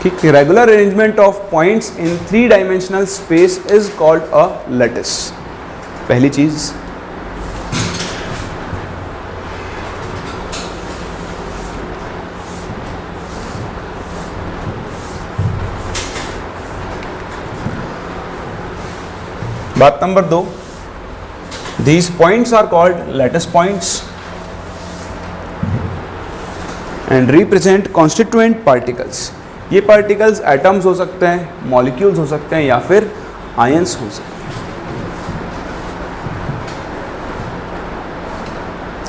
कि regular arrangement of points in 3 dimensional space is called a lattice. पहली चीज। बात number 2, these points are called lattice points and represent constituent particles। ये पार्टिकल्स एटम्स हो सकते हैं, मॉलिक्यूल्स हो सकते हैं, या फिर आयंस हो सकते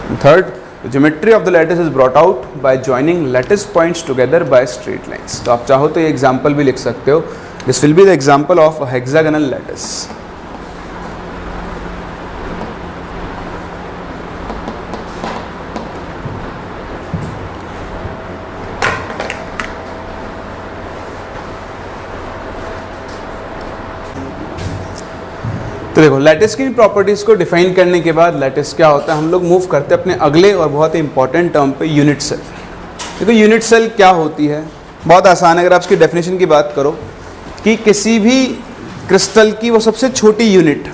हैं। Third, the geometry of the lattice is brought out by joining lattice points together by straight lines। तो आप चाहो तो ये एग्जाम्पल भी लिख सकते हो, this will be the example of a hexagonal lattice। तो देखो लैटिस की प्रॉपर्टीज़ को डिफाइन करने के बाद लैटिस क्या होता है, हम लोग मूव करते हैं अपने अगले और बहुत ही इंपॉर्टेंट टर्म पे, यूनिट सेल। देखो यूनिट सेल क्या होती है, बहुत आसान है। अगर आप इसकी डेफिनेशन की बात करो कि किसी भी क्रिस्टल की वो सबसे छोटी यूनिट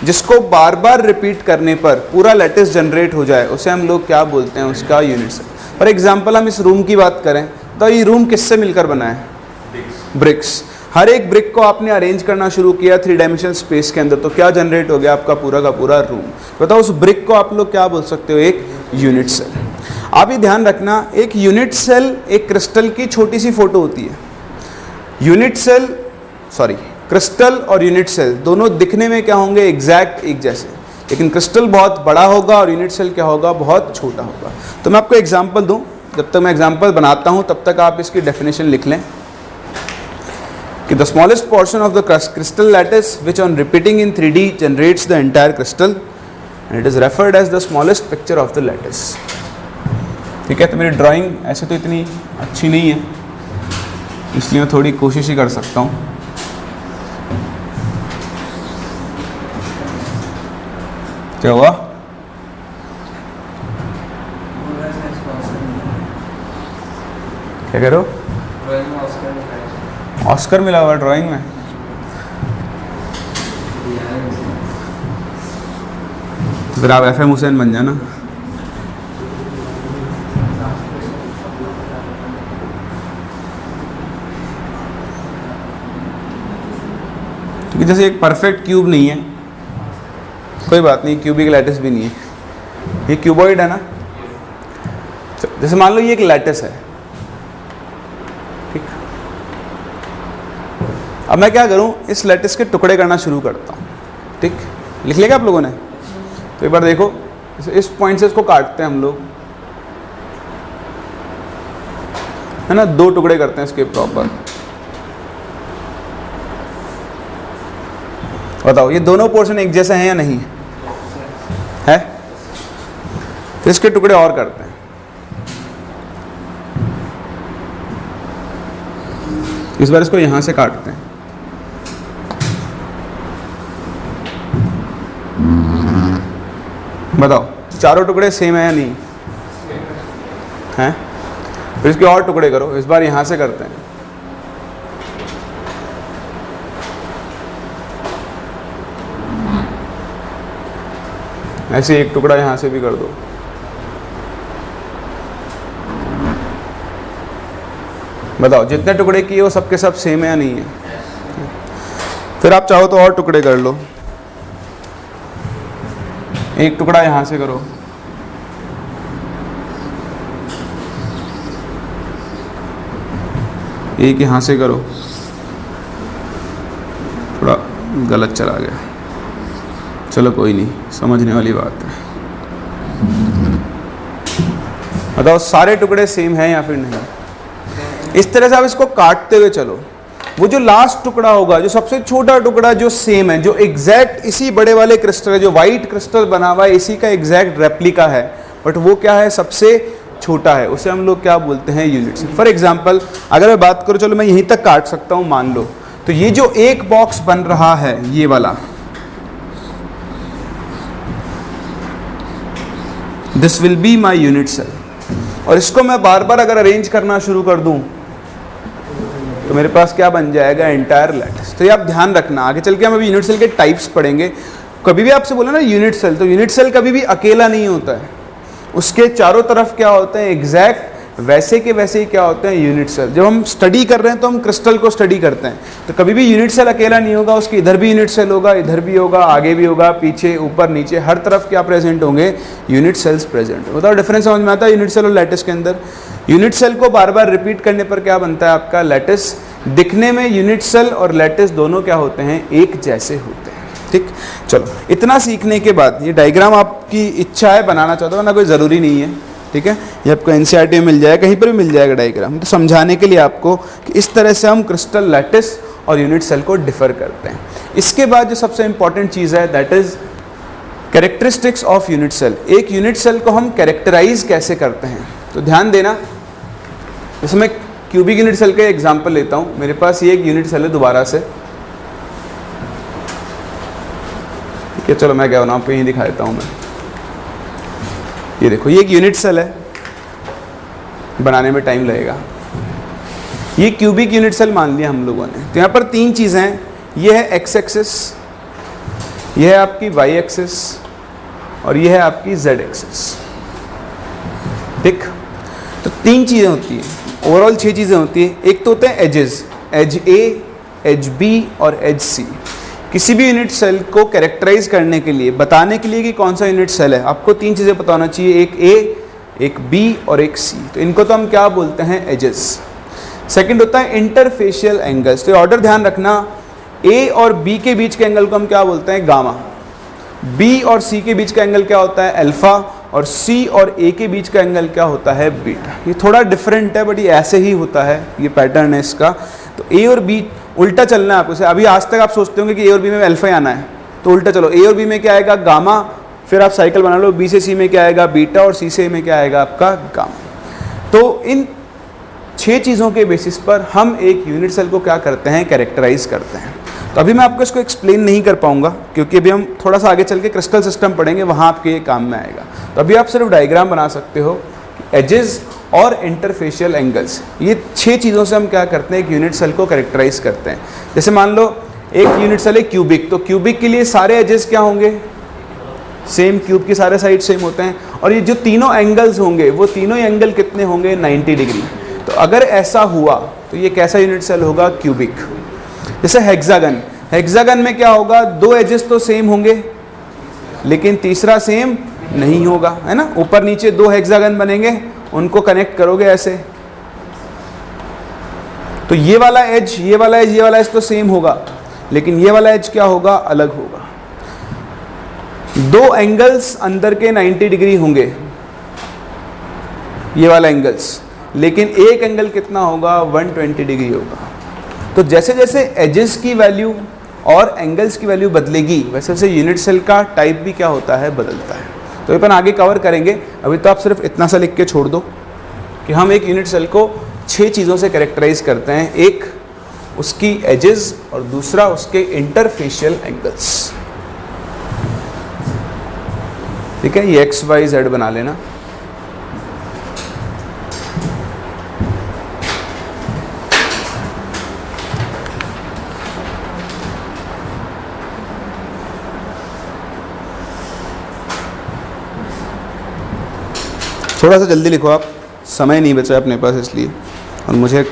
जिसको बार बार रिपीट करने पर पूरा लैटिस जनरेट हो जाए उसे हम लोग क्या बोलते हैं, उसका यूनिट सेल। फॉर एग्जाम्पल हम इस रूम की बात करें तो ये रूम किससे मिलकर बना है, ब्रिक्स। हर एक ब्रिक को आपने अरेंज करना शुरू किया 3 डायमेंशनल स्पेस के अंदर, तो क्या जनरेट हो गया आपका पूरा का पूरा रूम। बताओ उस ब्रिक को आप लोग क्या बोल सकते हो, एक यूनिट सेल। आप ये ध्यान रखना, एक यूनिट सेल एक क्रिस्टल की छोटी सी फोटो होती है। यूनिट सेल क्रिस्टल और यूनिट सेल दोनों दिखने में क्या होंगे, एग्जैक्ट एक जैसे, लेकिन क्रिस्टल बहुत बड़ा होगा और यूनिट सेल क्या होगा, बहुत छोटा होगा। तो मैं आपको एग्जाम्पल दूँ, जब तक मैं एग्जाम्पल बनाता हूँ तब तक आप इसकी डेफिनेशन लिख लें कि the smallest portion of the crystal lattice which on repeating in 3D generates the entire crystal and it is referred as the smallest picture of the lattice। ठीक है, तो मेरी ड्राइंग ऐसे तो इतनी अच्छी नहीं है, इसलिए मैं थोड़ी कोशिश ही कर सकता हूँ। क्या हुआ, क्या करो, ऑस्कर मिला हुआ ड्राइंग में। फिर आप FM हुसैन बन जाना। क्योंकि जैसे एक परफेक्ट क्यूब नहीं है, कोई बात नहीं, क्यूबिक लैटिस भी नहीं है, ये क्यूबॉइड है ना। जैसे मान लो ये एक लैटिस है, अब मैं क्या करूं, इस लैटिस के टुकड़े करना शुरू करता हूं। ठीक, लिख लिया आप लोगों ने? तो एक बार देखो, इस पॉइंट से इसको काटते हैं हम लोग, है ना, 2 टुकड़े करते हैं इसके प्रॉपर। बताओ ये दोनों पोर्शन एक जैसे हैं या नहीं है? फिर इसके टुकड़े और करते हैं। इस बार इसको यहां से काटते हैं। बताओ चारों टुकड़े सेम है या नहीं हैं? फिर इसके और टुकड़े करो, इस बार यहां से करते हैं। ऐसे एक टुकड़ा यहाँ से भी कर दो। बताओ जितने टुकड़े किए वो सबके सब सेम है या नहीं है? फिर आप चाहो तो और टुकड़े कर लो, एक टुकड़ा यहाँ से करो, एक यहाँ से करो, थोड़ा गलत चला गया, चलो कोई नहीं, समझने वाली बात है। बताओ सारे टुकड़े सेम हैं या फिर नहीं? इस तरह से आप इसको काटते हुए चलो, वो जो लास्ट टुकड़ा होगा, जो सबसे छोटा टुकड़ा जो सेम है, जो एग्जैक्ट इसी बड़े वाले क्रिस्टल है, जो वाइट क्रिस्टल बना हुआ है इसी का एग्जैक्ट रेप्लिका है, बट वो क्या है, सबसे छोटा है, उसे हम लोग क्या बोलते हैं, यूनिट सेल। फॉर एग्जाम्पल अगर मैं बात करूं, चलो मैं यहीं तक काट सकता हूं मान लो, तो ये जो एक बॉक्स बन रहा है ये वाला, this will be my unit cell, और इसको मैं बार बार अगर अरेंज करना शुरू कर दूं तो मेरे पास क्या बन जाएगा, एंटायर लैटिस। तो ये आप ध्यान रखना, आगे चल के हम अभी यूनिट सेल के टाइप्स पढ़ेंगे। कभी भी आपसे बोला ना यूनिट सेल, तो यूनिट सेल कभी भी अकेला नहीं होता है, उसके चारों तरफ क्या होते हैं, एग्जैक्ट वैसे के वैसे ही क्या होते हैं, यूनिट सेल। जब हम स्टडी कर रहे हैं तो हम क्रिस्टल को स्टडी करते हैं, तो कभी भी यूनिट सेल अकेला नहीं होगा, उसके इधर भी यूनिट सेल होगा, इधर भी होगा, आगे भी होगा, पीछे, ऊपर, नीचे, हर तरफ क्या प्रेजेंट होंगे, यूनिट सेल्स प्रेजेंट। बताओ डिफरेंस समझ में आता है यूनिट सेल और लैटिस के अंदर? यूनिट सेल को बार बार रिपीट करने पर क्या बनता है आपका, लैटिस। दिखने में यूनिट सेल और लैटिस दोनों क्या होते हैं, एक जैसे होते हैं। ठीक, चलो इतना सीखने के बाद, ये डायग्राम आपकी इच्छा है बनाना चाहते हो ना, कोई ज़रूरी नहीं है, ठीक है, ये आपको एनसीईआरटी में मिल जाएगा, कहीं पर भी मिल जाएगा डायग्राम, तो समझाने के लिए आपको कि इस तरह से हम क्रिस्टल, लैटिस और यूनिट सेल को डिफर करते हैं। इसके बाद जो सबसे इंपॉर्टेंट चीज़ है, that is characteristics of unit cell. एक यूनिट सेल को हम कैरेक्टराइज कैसे करते हैं, तो ध्यान देना। जैसे मैं क्यूबिक यूनिट सेल का एग्जाम्पल लेता हूँ, मेरे पास ये एक यूनिट सेल है दोबारा से, ठीक है, चलो मैं क्या आपको यहीं दिखा देता हूँ मैं। ये देखो, ये एक यूनिट सेल है, बनाने में टाइम लगेगा। ये क्यूबिक यूनिट सेल मान लिया हम लोगों ने। तो यहाँ पर तीन चीज़ें हैं, ये है एक्स एक्सिस, ये है आपकी वाई एक्सिस, और ये है आपकी जेड एक्सिस। ठीक, तो तीन चीज़ें होती हैं, ओवरऑल 6 चीज़ें होती हैं। एक तो होते हैं edges, edge A, edge B और एज सी। किसी भी यूनिट सेल को कैरेक्टराइज करने के लिए, बताने के लिए कि कौन सा यूनिट सेल है, आपको तीन चीज़ें पता होना चाहिए, एक ए, एक बी और एक सी। तो इनको तो हम क्या बोलते हैं, एजेस। सेकंड होता है इंटरफेशियल एंगल्स। तो ऑर्डर ध्यान रखना, ए और बी के बीच के एंगल को हम क्या बोलते हैं, गामा। बी और सी के बीच का एंगल क्या होता है, अल्फा। और सी और ए के बीच का एंगल क्या होता है, बीटा। ये थोड़ा डिफरेंट है, बट ये ऐसे ही होता है, ये पैटर्न है इसका। तो ए और बी उल्टा चलना है आपको। अभी आज तक आप सोचते होंगे कि ए और बी में अल्फा ही आना है, तो उल्टा चलो, ए और बी में क्या आएगा, गामा, फिर आप साइकिल बना लो, बी से सी में क्या आएगा, बीटा, और सी से ए में क्या आएगा आपका, गामा। तो इन 6 चीज़ों के बेसिस पर हम एक यूनिट सेल को क्या करते हैं, कैरेक्टराइज करते हैं। तो अभी मैं आपको इसको एक्सप्लेन नहीं कर पाऊंगा, क्योंकि अभी हम थोड़ा सा आगे चल के क्रिस्टल सिस्टम पढ़ेंगे, वहाँ आपके ये काम में आएगा। तो अभी आप सिर्फ डायग्राम बना सकते हो, एजेस और इंटरफेशियल एंगल्स, ये 6 चीज़ों से हम क्या करते हैं, एक यूनिट सेल को कैरेक्टराइज करते हैं। जैसे मान लो एक यूनिट सेल है क्यूबिक, तो क्यूबिक के लिए सारे एजेस क्या होंगे, सेम, क्यूब के सारे साइड सेम होते हैं। और ये जो तीनों एंगल्स होंगे, वो तीनों एंगल कितने होंगे, 90 डिग्री। तो अगर ऐसा हुआ तो ये कैसा यूनिट सेल होगा, क्यूबिक। जैसे हेक्सागन, हेक्सागन में क्या होगा, 2 एजेस तो सेम होंगे, लेकिन तीसरा सेम नहीं होगा, है ना। ऊपर नीचे 2 हेक्सागन बनेंगे, उनको कनेक्ट करोगे ऐसे, तो ये वाला एज, ये वाला एज, ये वाला एज तो सेम होगा, लेकिन ये वाला एज क्या होगा, अलग होगा। 2 एंगल्स अंदर के 90 डिग्री होंगे, ये वाला एंगल्स, लेकिन एक एंगल कितना होगा, 120 डिग्री होगा। तो जैसे जैसे एजेस की वैल्यू और एंगल्स की वैल्यू बदलेगी, वैसे वैसे यूनिट सेल का टाइप भी क्या होता है, बदलता है। तो अपन आगे कवर करेंगे, अभी तो आप सिर्फ इतना सा लिख के छोड़ दो कि हम एक यूनिट सेल को 6 चीज़ों से कैरेक्टराइज करते हैं। एक उसकी एजेस, और दूसरा उसके इंटरफेशियल एंगल्स। ठीक है, ये एक्स वाई जेड बना लेना। थोड़ा सा जल्दी लिखो आप, समय नहीं बचा अपने पास इसलिए, और मुझे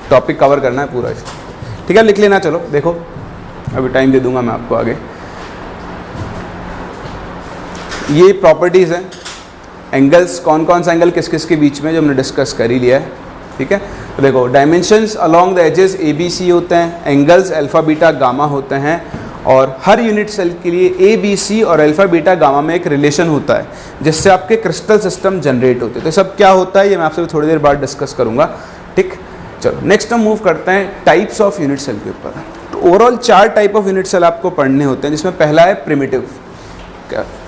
टॉपिक कवर करना है पूरा। ठीक है, लिख लेना। चलो देखो, अभी टाइम दे दूंगा मैं आपको आगे। ये प्रॉपर्टीज़ हैं एंगल्स, कौन कौन सा एंगल किस किस के बीच में, जो हमने डिस्कस कर ही लिया है। ठीक है, तो देखो dimensions along the edges A B C होते हैं, एंगल्स अल्फा बीटा गामा होते हैं, और हर यूनिट सेल के लिए ए बी सी और अल्फा बीटा गामा में एक रिलेशन होता है जिससे आपके क्रिस्टल सिस्टम जनरेट होते हैं। तो सब क्या होता है ये मैं आपसे थोड़ी देर बाद डिस्कस करूंगा। ठीक, चलो नेक्स्ट हम मूव करते हैं टाइप्स ऑफ यूनिट सेल के ऊपर। तो overall 4 type of unit cell आपको पढ़ने होते हैं, जिसमें पहला है प्रिमिटिव।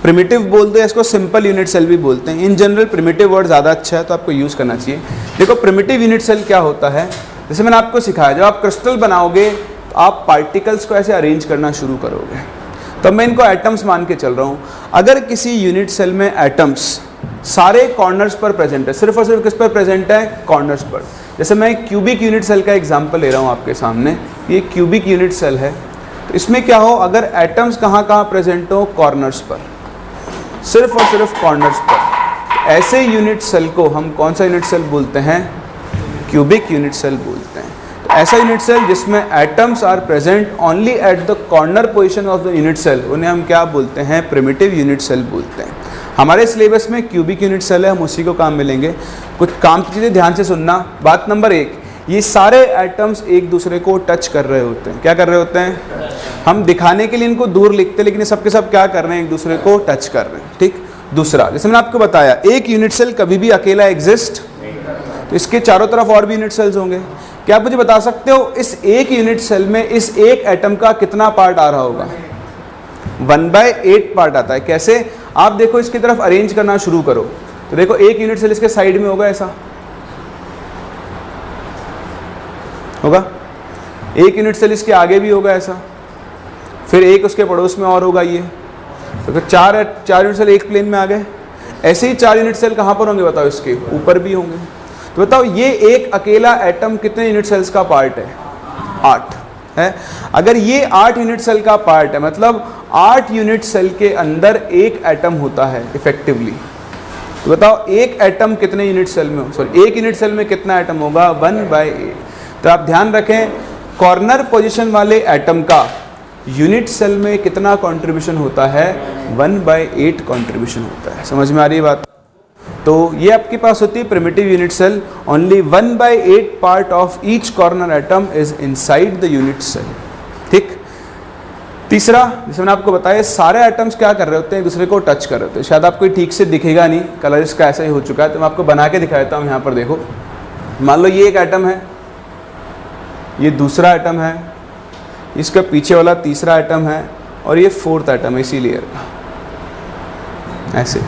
प्रिमिटिव बोलते हैं इसको, सिंपल यूनिट सेल भी बोलते हैं। इन जनरल प्रिमिटिव वर्ड ज़्यादा अच्छा है तो आपको यूज़ करना चाहिए। देखो प्रिमिटिव यूनिट सेल क्या होता है, जैसे मैंने आपको सिखाया, जब आप क्रिस्टल बनाओगे तो आप पार्टिकल्स को ऐसे अरेंज करना शुरू करोगे। तो मैं इनको एटम्स मान के चल रहा हूँ। अगर किसी यूनिट सेल में एटम्स सारे कॉर्नर्स पर प्रेजेंट है, सिर्फ और सिर्फ किस पर प्रेजेंट है, कॉर्नर्स पर। जैसे मैं क्यूबिक यूनिट सेल का एग्जांपल ले रहा हूँ आपके सामने, ये क्यूबिक यूनिट सेल है। तो इसमें क्या हो, अगर एटम्स कहाँ कहाँ प्रेजेंट हो, कॉर्नर्स पर, सिर्फ और सिर्फ कॉर्नर्स पर, ऐसे यूनिट सेल को हम कौन सा यूनिट सेल बोलते हैं, क्यूबिक यूनिट सेल बोलते हैं। तो ऐसा यूनिट सेल जिसमें atoms are present only at the corner position of the unit cell, उन्हें हम क्या बोलते हैं, प्रिमिटिव यूनिट सेल बोलते हैं। हमारे सिलेबस में क्यूबिक यूनिट सेल है, हम उसी को काम मिलेंगे। कुछ काम की चीज़ें ध्यान से सुनना। बात नंबर 1, ये सारे एटम्स एक दूसरे को टच कर रहे होते हैं। क्या कर रहे होते हैं, हम दिखाने के लिए इनको दूर लिखते हैं, लेकिन ये सब के सब क्या कर रहे हैं, एक दूसरे को टच कर रहे हैं। ठीक, दूसरा, जैसे मैंने आपको बताया, एक यूनिट सेल कभी भी अकेला एग्जिस्ट, तो इसके चारों तरफ और भी यूनिट सेल्स होंगे। क्या आप मुझे बता सकते हो इस एक यूनिट सेल में इस एक एटम का कितना पार्ट आ रहा होगा, 1/8 पार्ट आता है। कैसे, आप देखो इसकी तरफ अरेंज करना शुरू करो, तो देखो एक यूनिट सेल इसके साइड में होगा, ऐसा होगा, एक यूनिट सेल इसके आगे भी होगा ऐसा, फिर एक उसके पड़ोस में और होगा ये, तो चार यूनिट सेल एक प्लेन में आ गए। ऐसे ही 4 यूनिट सेल कहाँ पर होंगे बताओ, इसके ऊपर भी होंगे। तो बताओ ये एक अकेला एटम कितने यूनिट सेल्स का पार्ट है, 8 है। अगर ये 8 यूनिट सेल का पार्ट है, मतलब 8 यूनिट सेल के अंदर एक एटम होता है इफेक्टिवली। तो बताओ एक एटम कितने यूनिट सेल में हो, सॉरी एक यूनिट सेल में कितना एटम होगा, 1/8। तो आप ध्यान रखें, कॉर्नर पोजीशन वाले एटम का यूनिट सेल में कितना कंट्रीब्यूशन होता है, 1/8 कंट्रीब्यूशन होता है। समझ में आ रही है बात। तो ये आपके पास होती है primitive unit cell, only 1/8 part of each corner atom is inside the unit cell. ठीक, तीसरा, जैसे मैंने आपको बताया, सारे एटम्स क्या कर रहे होते हैं, एक दूसरे को टच कर रहे होते हैं। शायद आपको ठीक से दिखेगा नहीं, कलर इसका ऐसा ही हो चुका है, तो मैं आपको बना के दिखा देता हूँ। यहाँ पर देखो, मान लो ये एक एटम है, ये दूसरा एटम है, इसका पीछे वाला तीसरा एटम है, और ये 4th एटम है इसी लेयर का। ऐसे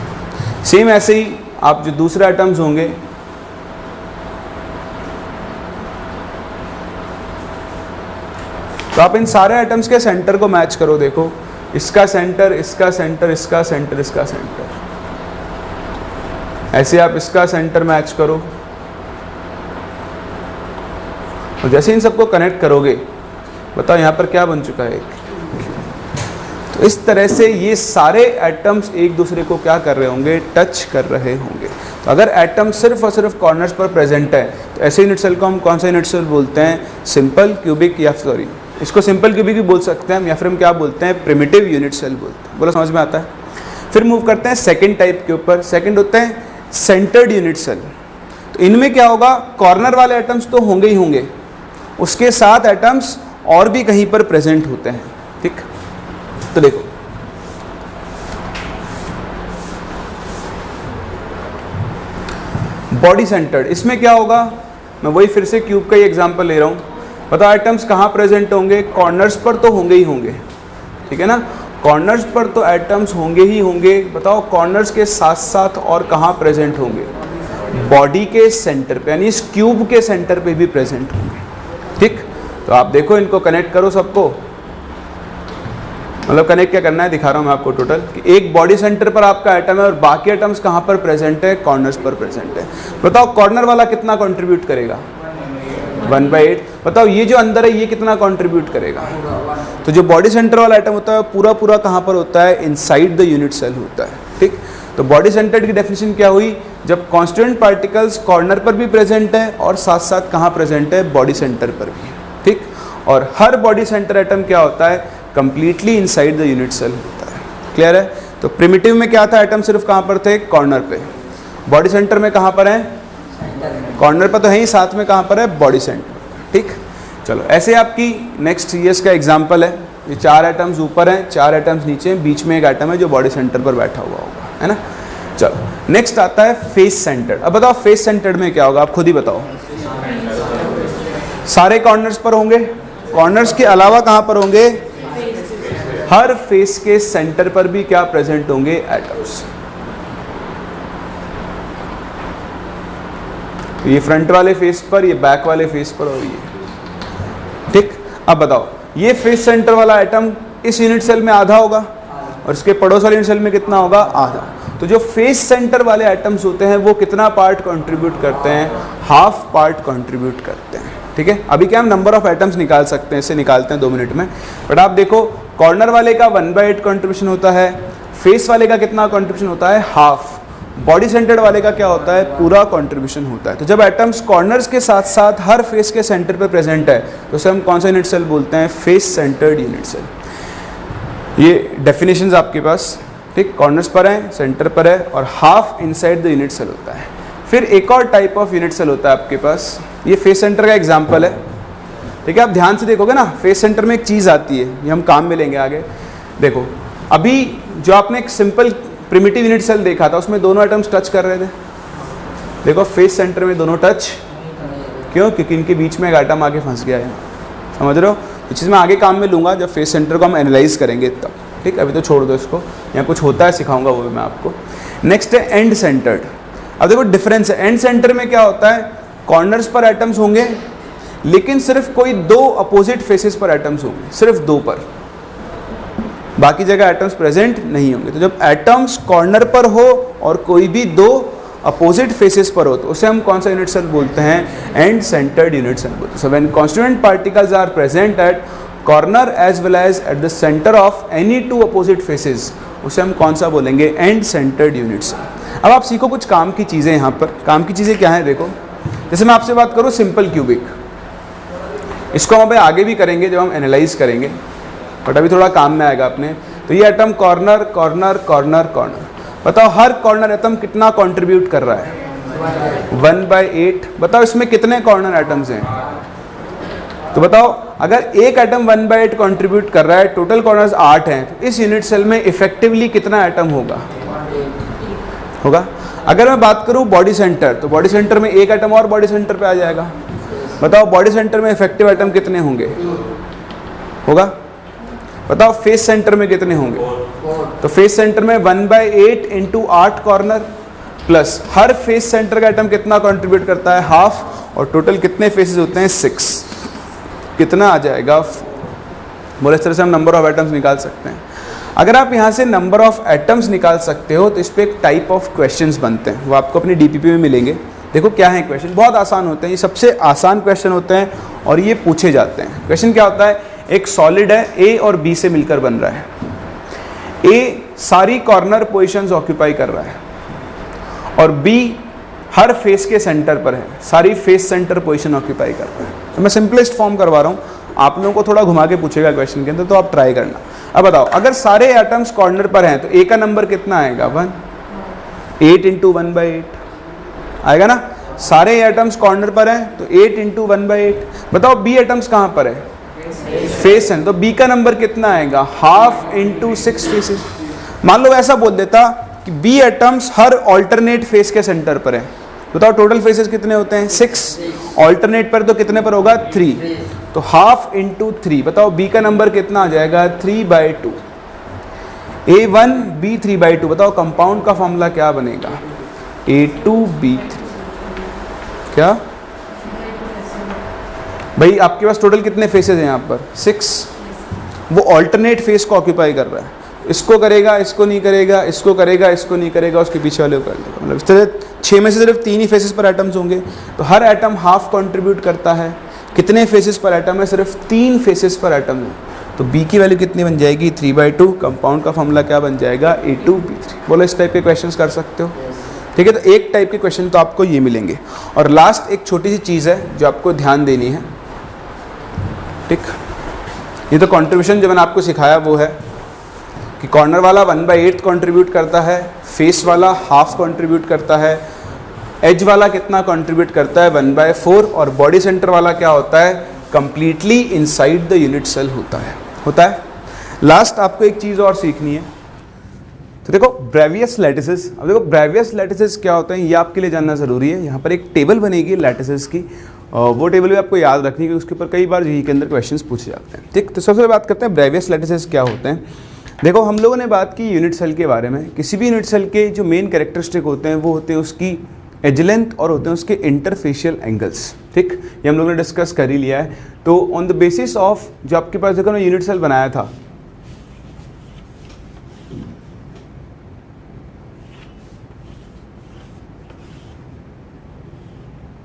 सेम ऐसे ही आप जो दूसरे एटम्स होंगे, तो आप इन सारे एटम्स के सेंटर को मैच करो। देखो इसका सेंटर, इसका सेंटर, इसका सेंटर, इसका सेंटर, ऐसे आप इसका सेंटर मैच करो। और जैसे इन सबको कनेक्ट करोगे, बताओ यहाँ पर क्या बन चुका है, तो इस तरह से ये सारे एटम्स एक दूसरे को क्या कर रहे होंगे, टच कर रहे होंगे। तो अगर एटम सिर्फ और सिर्फ कॉर्नर्स पर प्रेजेंट है, तो ऐसे यूनिट सेल को हम कौन सा यूनिट सेल बोलते हैं, सिंपल क्यूबिक, या सॉरी इसको सिंपल क्यूबिक भी बोल सकते हैं हम, या फिर हम क्या बोलते हैं, प्रिमिटिव यूनिट सेल बोलते हैं। बोलो समझ में आता है। फिर मूव करते हैं सेकेंड टाइप के ऊपर। सेकेंड होते हैं सेंटर्ड यूनिट सेल। तो इनमें क्या होगा, कॉर्नर वाले एटम्स तो होंगे ही होंगे, उसके साथ एटम्स और भी कहीं पर प्रेजेंट होते हैं। ठीक, तो देखो बॉडी सेंटर्ड, इसमें क्या होगा, मैं वही फिर से क्यूब का ही एग्जांपल ले रहा हूँ। बताओ एटम्स कहाँ प्रेजेंट होंगे, कॉर्नर्स पर तो होंगे ही होंगे, ठीक है ना, कॉर्नर्स पर तो एटम्स होंगे ही होंगे। बताओ कॉर्नर्स के साथ साथ और कहाँ प्रेजेंट होंगे, बॉडी के सेंटर पे, यानी इस क्यूब के सेंटर पे भी प्रेजेंट होंगे। ठीक, तो आप देखो इनको कनेक्ट करो सबको, मतलब कनेक्ट क्या करना है दिखा रहा हूँ मैं आपको टोटल, कि एक बॉडी सेंटर पर आपका एटम है और बाकी एटम्स कहाँ पर प्रेजेंट है, कॉर्नर्स पर प्रेजेंट है। बताओ कॉर्नर वाला कितना कंट्रीब्यूट करेगा, 1/8। बताओ ये जो अंदर है ये कितना कंट्रीब्यूट करेगा। तो जो बॉडी सेंटर वाला एटम होता है पूरा पूरा कहाँ पर होता है, इनसाइड द यूनिट सेल होता है। ठीक, तो बॉडी सेंटर्ड की डेफिनेशन क्या हुई, जब कॉन्स्टिट्यूएंट पार्टिकल्स कॉर्नर पर भी प्रेजेंट है और साथ साथ कहाँ प्रेजेंट है, बॉडी सेंटर पर भी, ठीक। और हर बॉडी सेंटर एटम क्या होता है, completely inside the unit cell होता है। क्लियर है। तो प्रिमिटिव में क्या था, एटम सिर्फ कहाँ पर थे, कॉर्नर पे। बॉडी सेंटर में कहाँ पर है, कॉर्नर पर तो है ही, साथ में कहाँ पर है, बॉडी सेंटर। ठीक, चलो ऐसे आपकी नेक्स्ट ईयर्स का एग्जाम्पल है। ये 4 एटम्स ऊपर हैं, 4 एटम्स नीचे हैं, बीच में एक एटम है जो बॉडी सेंटर पर बैठा हुआ होगा, है ना। चलो नेक्स्ट आता है फेस सेंटर्ड। अब बताओ फेस सेंटर्ड में क्या होगा, आप खुद ही बताओ। सारे कॉर्नर्स पर होंगे, कॉर्नर्स के अलावा कहाँ पर होंगे, हर फेस के सेंटर पर भी क्या प्रेजेंट होंगे, एटम्स। ये फ्रंट वाले फेस पर, ये बैक वाले फेस पर और ये, ठीक। अब बताओ ये फेस सेंटर वाला एटम इस यूनिट सेल में आधा होगा और इसके पड़ोस वाले यूनिट सेल में कितना होगा, आधा। तो जो फेस सेंटर वाले एटम्स होते हैं वो कितना पार्ट कंट्रीब्यूट करते हैं, हाफ पार्ट कंट्रीब्यूट करते हैं, ठीक है। अभी क्या हम नंबर ऑफ एटम्स निकाल सकते हैं, इसे निकालते हैं 2 मिनट में। बट आप देखो कॉर्नर वाले का 1/8 कंट्रीब्यूशन होता है, फेस वाले का कितना कंट्रीब्यूशन होता है, हाफ। बॉडी सेंटर्ड वाले का क्या होता है, पूरा कंट्रीब्यूशन होता है। तो जब एटम्स कॉर्नर्स के साथ साथ हर फेस के सेंटर पे प्रेजेंट है तो उसे हम कौन सा यूनिट सेल बोलते हैं, फेस सेंटर्ड यूनिट सेल। ये डेफिनेशंस आपके पास, ठीक। कॉर्नर्स पर है, सेंटर पर है और half inside the unit cell होता है। फिर एक और टाइप ऑफ यूनिट सेल होता है आपके पास, ये फेस सेंटर का एग्जाम्पल है, ठीक है। आप ध्यान से देखोगे ना, फेस सेंटर में एक चीज़ आती है, ये हम काम में लेंगे आगे। देखो अभी जो आपने एक सिंपल प्रिमिटिव यूनिट सेल देखा था उसमें दोनों एटम्स टच कर रहे थे, देखो फेस सेंटर में दोनों टच, क्यों, क्योंकि इनके बीच में एक एटम आके फंस गया है, समझ रहे हो। ये चीज़ मैं आगे काम में लूँगा जब फेस सेंटर को हम एनालाइज करेंगे तब, ठीक। अभी तो छोड़ दो इसको, यहाँ कुछ होता है सिखाऊंगा वो भी मैं आपको। नेक्स्ट है एंड सेंटर्ड। अब देखो डिफरेंस है, एंड सेंटर में क्या होता है, कॉर्नर्स पर एटम्स होंगे लेकिन सिर्फ कोई 2 अपोजिट फेसेस पर एटम्स होंगे, सिर्फ 2 पर, बाकी जगह एटम्स प्रेजेंट नहीं होंगे। तो जब एटम्स कॉर्नर पर हो और कोई भी 2 अपोजिट फेसेस पर हो तो उसे हम कौन सा यूनिट सेल बोलते हैं, एंड सेंटर्ड यूनिट सेल बोलते हैं। So when constituent particles are present at corner as well as at the centre of any 2 opposite faces, उसे हम कौन सा बोलेंगे, एंड सेंटर्ड यूनिट सेल। अब आप सीखो कुछ काम की चीज़ें। यहाँ पर काम की चीज़ें क्या हैं, देखो जैसे मैं आपसे बात करूँ सिंपल क्यूबिक, इसको हम अभी आगे भी करेंगे जब हम एनालाइज करेंगे, बट अभी थोड़ा काम में आएगा अपने। तो ये atom corner corner corner corner, बताओ हर कॉर्नर एटम कितना कंट्रीब्यूट कर रहा है, 1/8। बताओ इसमें कितने कॉर्नर एटम्स हैं, तो बताओ अगर एक एटम 1/8 कंट्रीब्यूट कर रहा है, टोटल कॉर्नर्स 8 हैं, तो इस यूनिट सेल में इफेक्टिवली कितना एटम होगा। अगर मैं बात करूं बॉडी सेंटर, तो बॉडी सेंटर में एक एटम और बॉडी सेंटर पे आ जाएगा। बताओ बॉडी सेंटर में इफेक्टिव एटम कितने होंगे, होगा। बताओ फेस सेंटर में कितने होंगे, तो फेस सेंटर में 1/8 × 8 कॉर्नर प्लस हर फेस सेंटर का एटम कितना कंट्रीब्यूट करता है, हाफ, और टोटल कितने फेसेस होते हैं, 6। कितना आ जाएगा, बोले इस तरह से हम नंबर ऑफ एटम्स निकाल सकते हैं। अगर आप यहाँ से नंबर ऑफ एटम्स निकाल सकते हो तो इस पर एक टाइप ऑफ क्वेश्चंस बनते हैं, वो आपको अपनी डीपीपी में मिलेंगे। देखो क्या है क्वेश्चन, बहुत आसान होते हैं, ये सबसे आसान क्वेश्चन होते हैं और ये पूछे जाते हैं। क्वेश्चन क्या होता है, एक सॉलिड है, ए और बी से मिलकर बन रहा है। ए सारी कॉर्नर पोजीशंस ऑक्यूपाई कर रहा है और बी हर फेस के सेंटर पर है, सारी फेस सेंटर पोजीशन ऑक्यूपाई कर रहा है। तो मैं सिंपलेस्ट फॉर्म करवा रहा हूँ, आप लोगों को थोड़ा घुमा के पूछेगा क्वेश्चन के अंदर, तो आप ट्राई करना। अब बताओ अगर सारे एटम्स कॉर्नर पर हैं तो ए का नंबर कितना आएगा, 1, 8 × 1/8 आएगा ना। सारे एटम्स कॉर्नर पर हैं तो 8 × 1/8। बताओ बी एटम्स कहाँ पर है, फेस है, तो बी का नंबर कितना आएगा, हाफ × 6 फेसेस। मान लो ऐसा बोल देता कि बी एटम्स हर ऑल्टरनेट फेस के सेंटर पर है, बताओ टोटल फेसेस कितने होते हैं, 6। ऑल्टरनेट पर तो कितने पर होगा, 3, तो हाफ × 3। बताओ बी का नंबर कितना आ जाएगा, 3/2। A1 B 3/2। बताओ कंपाउंड का फॉर्मूला क्या बनेगा, A2B3। क्या भाई, आपके पास टोटल कितने फेसेस हैं यहाँ पर, 6। वो ऑल्टरनेट फेस को ऑक्यूपाई कर रहा है, इसको करेगा, इसको नहीं करेगा, इसको करेगा, इसको नहीं करेगा, उसके पीछे वाले को कर लेगा। मतलब इस तरह 6 में से सिर्फ 3 ही फेसेस पर एटम्स होंगे, तो हर एटम हाफ कंट्रीब्यूट करता है। कितने फेसेस पर एटम है, सिर्फ 3 फेसेस पर एटम है। तो b की वैल्यू कितनी बन जाएगी 3/2, कंपाउंड का फॉर्मूला क्या बन जाएगा A2B3। बोलो इस टाइप के क्वेश्चंस कर सकते हो, ठीक है। तो एक टाइप के क्वेश्चन तो आपको ये मिलेंगे। और लास्ट एक छोटी सी चीज़ है जो आपको ध्यान देनी है, ठीक। ये तो कंट्रीब्यूशन जो मैंने आपको सिखाया वो है कि कॉर्नर वाला 1/8 कंट्रीब्यूट करता है, फेस वाला हाफ कंट्रीब्यूट करता है, एज वाला कितना कंट्रीब्यूट करता है 1/4, और बॉडी सेंटर वाला क्या होता है completely inside the unit cell होता है। लास्ट आपको एक चीज़ और सीखनी है, तो देखो ब्रेवियस लैटिसेस। अब देखो ब्रेवियस लैटिसेस क्या होते हैं ये आपके लिए जानना ज़रूरी है। यहाँ पर एक टेबल बनेगी लैटिसेस की, वो टेबल भी आपको याद रखनी है, उसके ऊपर कई बार जी के अंदर क्वेश्चंस पूछे जाते हैं, ठीक। तो सबसे पहले बात करते हैं ब्रेवियस लैटिसेस क्या होते हैं। देखो हम लोगों ने बात की यूनिट सेल के बारे में। किसी भी यूनिट सेल के जो मेन कैरेक्टरिस्टिक होते हैं वो होते हैं उसकी एज लेंथ और होते हैं उसके इंटरफेशियल एंगल्स, ठीक। ये हम लोगों ने डिस्कस कर ही लिया है। तो ऑन द बेसिस ऑफ जो आपके पास देखो ना यूनिट सेल बनाया था,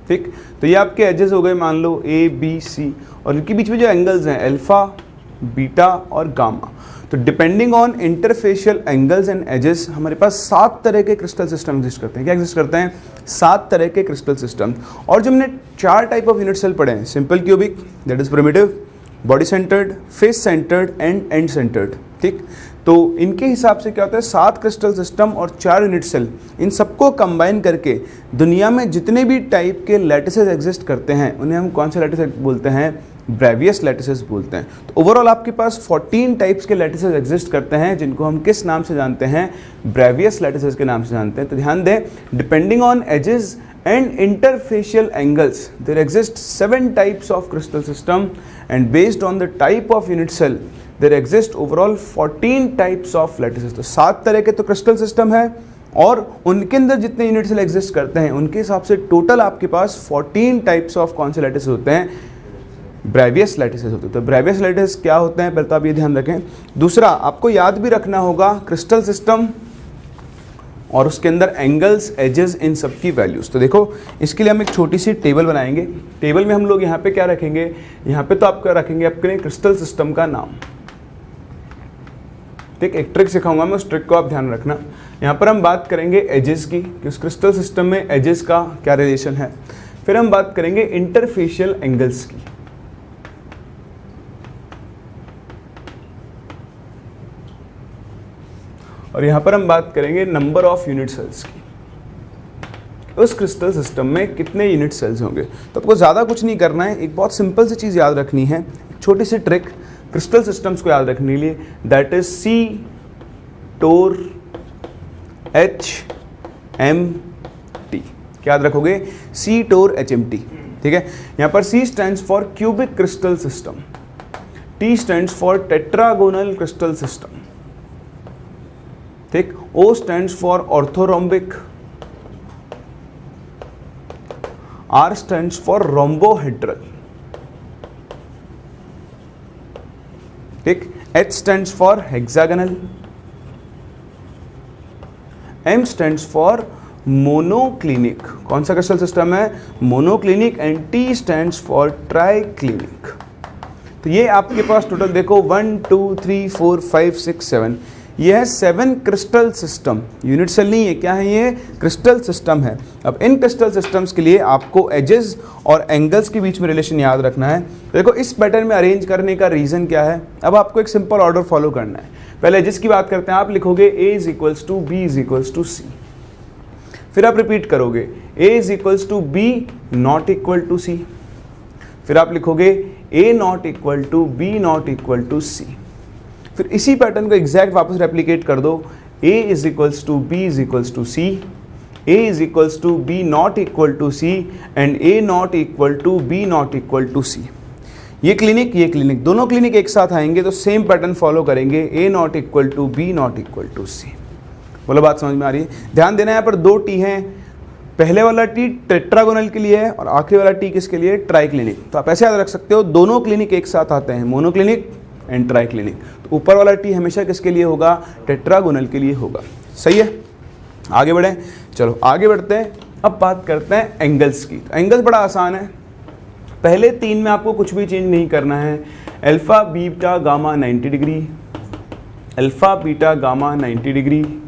ठीक। तो ये आपके एजेस हो गए मान लो A B C, और इनके बीच में जो एंगल्स हैं अल्फा, बीटा और गामा। तो depending on interfacial angles and edges हमारे पास 7 तरह के क्रिस्टल सिस्टम एग्जिस्ट करते हैं। क्या एग्जिस्ट करते हैं 7 तरह के क्रिस्टल सिस्टम। और जो हमने 4 टाइप ऑफ यूनिट सेल पढ़े हैं, simple cubic that is primitive, body centred, face centred and and centred, ठीक। तो इनके हिसाब से क्या होता है 7 क्रिस्टल सिस्टम और 4 यूनिट सेल, इन सबको कंबाइन करके दुनिया में जितने भी टाइप के लैटिसेस एग्जिस्ट करते हैं उन्हें हम कौन से लैटिस बोलते हैं ब्रेवियस लैटिसेस बोलते हैं। तो ओवरऑल आपके पास 14 टाइप्स के लैटिसेस एग्जिस्ट करते हैं जिनको हम किस नाम से जानते हैं ब्रेवियस लैटिसेस के नाम से जानते हैं। तो ध्यान दें depending on edges and interfacial angles there exist 7 types of crystal system, and based on the type of unit cell there exist overall 14 types of lattices। तो 7 तरह के तो क्रिस्टल सिस्टम है और उनके अंदर जितने यूनिट सेल एग्जिस्ट करते हैं उनके हिसाब से टोटल आपके पास 14 टाइप्स ऑफ कौन से लैटिस होते हैं ब्रेवियस लैटिसेस होते हैं। तो ब्रेवियस लैटिस क्या होते हैं पहले तो आप ये ध्यान रखें। दूसरा आपको याद भी रखना होगा क्रिस्टल सिस्टम और उसके अंदर एंगल्स, एजेस, इन सब की वैल्यूज़। तो देखो इसके लिए हम एक छोटी सी टेबल बनाएंगे। टेबल में हम लोग यहाँ पे क्या रखेंगे, यहाँ पे तो आपका रखेंगे आपके लिए क्रिस्टल सिस्टम का नाम, ठीक। एक ट्रिक सिखाऊंगा मैं, उस ट्रिक को आप ध्यान रखना। यहाँ पर हम बात करेंगे एजेस की कि उस क्रिस्टल सिस्टम में एजेस का क्या रिलेशन है। फिर हम बात करेंगे इंटरफेशियल एंगल्स की, और यहाँ पर हम बात करेंगे नंबर ऑफ यूनिट सेल्स की। उस क्रिस्टल सिस्टम में कितने यूनिट सेल्स होंगे। तो आपको ज़्यादा कुछ नहीं करना है, एक बहुत सिंपल सी चीज़ याद रखनी है, एक छोटी सी ट्रिक क्रिस्टल सिस्टम्स को याद रखने के लिए, दैट इज C टोर HMT। क्या याद रखोगे C टोर HMT, ठीक है। यहाँ पर C stands for cubic crystal system, T stands for tetragonal crystal system, ठीक। O stands for orthorhombic, R stands for rhombohedral, ठीक। H stands for hexagonal, M stands for monoclinic. कौन सा क्रिस्टल सिस्टम है monoclinic, and T stands for triclinic. तो ये आपके पास total देखो 1 2 3 4 5 6 7, ये है 7 क्रिस्टल सिस्टम। यूनिट सेल नहीं है, क्या है ये क्रिस्टल सिस्टम है। अब इन क्रिस्टल सिस्टम्स के लिए आपको एजेस और एंगल्स के बीच में रिलेशन याद रखना है। देखो इस पैटर्न में अरेंज करने का रीज़न क्या है, अब आपको एक सिंपल ऑर्डर फॉलो करना है। पहले एजेस की बात करते हैं, आप लिखोगे A is equals to B is equals to C, फिर आप रिपीट करोगे A is equals to B not equal to C, फिर आप लिखोगे A not equal to B not equal to C, फिर इसी पैटर्न को एग्जैक्ट वापस रेप्लिकेट कर दो, A is equals to B is equals to C, A is equals to B not equal to C and A not equal to B not equal to C। ये clinic दोनों clinic एक साथ आएंगे तो same pattern follow करेंगे, A not equal to B not equal to C। बोलो बात समझ में आ रही है। ध्यान देना यहाँ पर 2 T हैं, पहले वाला T टेट्रागोनल के लिए है और आखिरी वाला T किसके लिए ट्राइक्लिनिक। तो आप ऐसे याद रख सकते हो दोनों क्लिनिक एक साथ आते हैं, मोनोक्लिनिक एंड ट्राइक्लिनिक। तो ऊपर वाला T हमेशा किसके लिए होगा टेट्रागोनल के लिए होगा। सही है, आगे बढ़ें। चलो आगे बढ़ते हैं, अब बात करते हैं एंगल्स की। तो एंगल्स बड़ा आसान है, पहले 3 में आपको कुछ भी चेंज नहीं करना है। Alpha beta gamma 90 degree, alpha beta gamma 90 degree,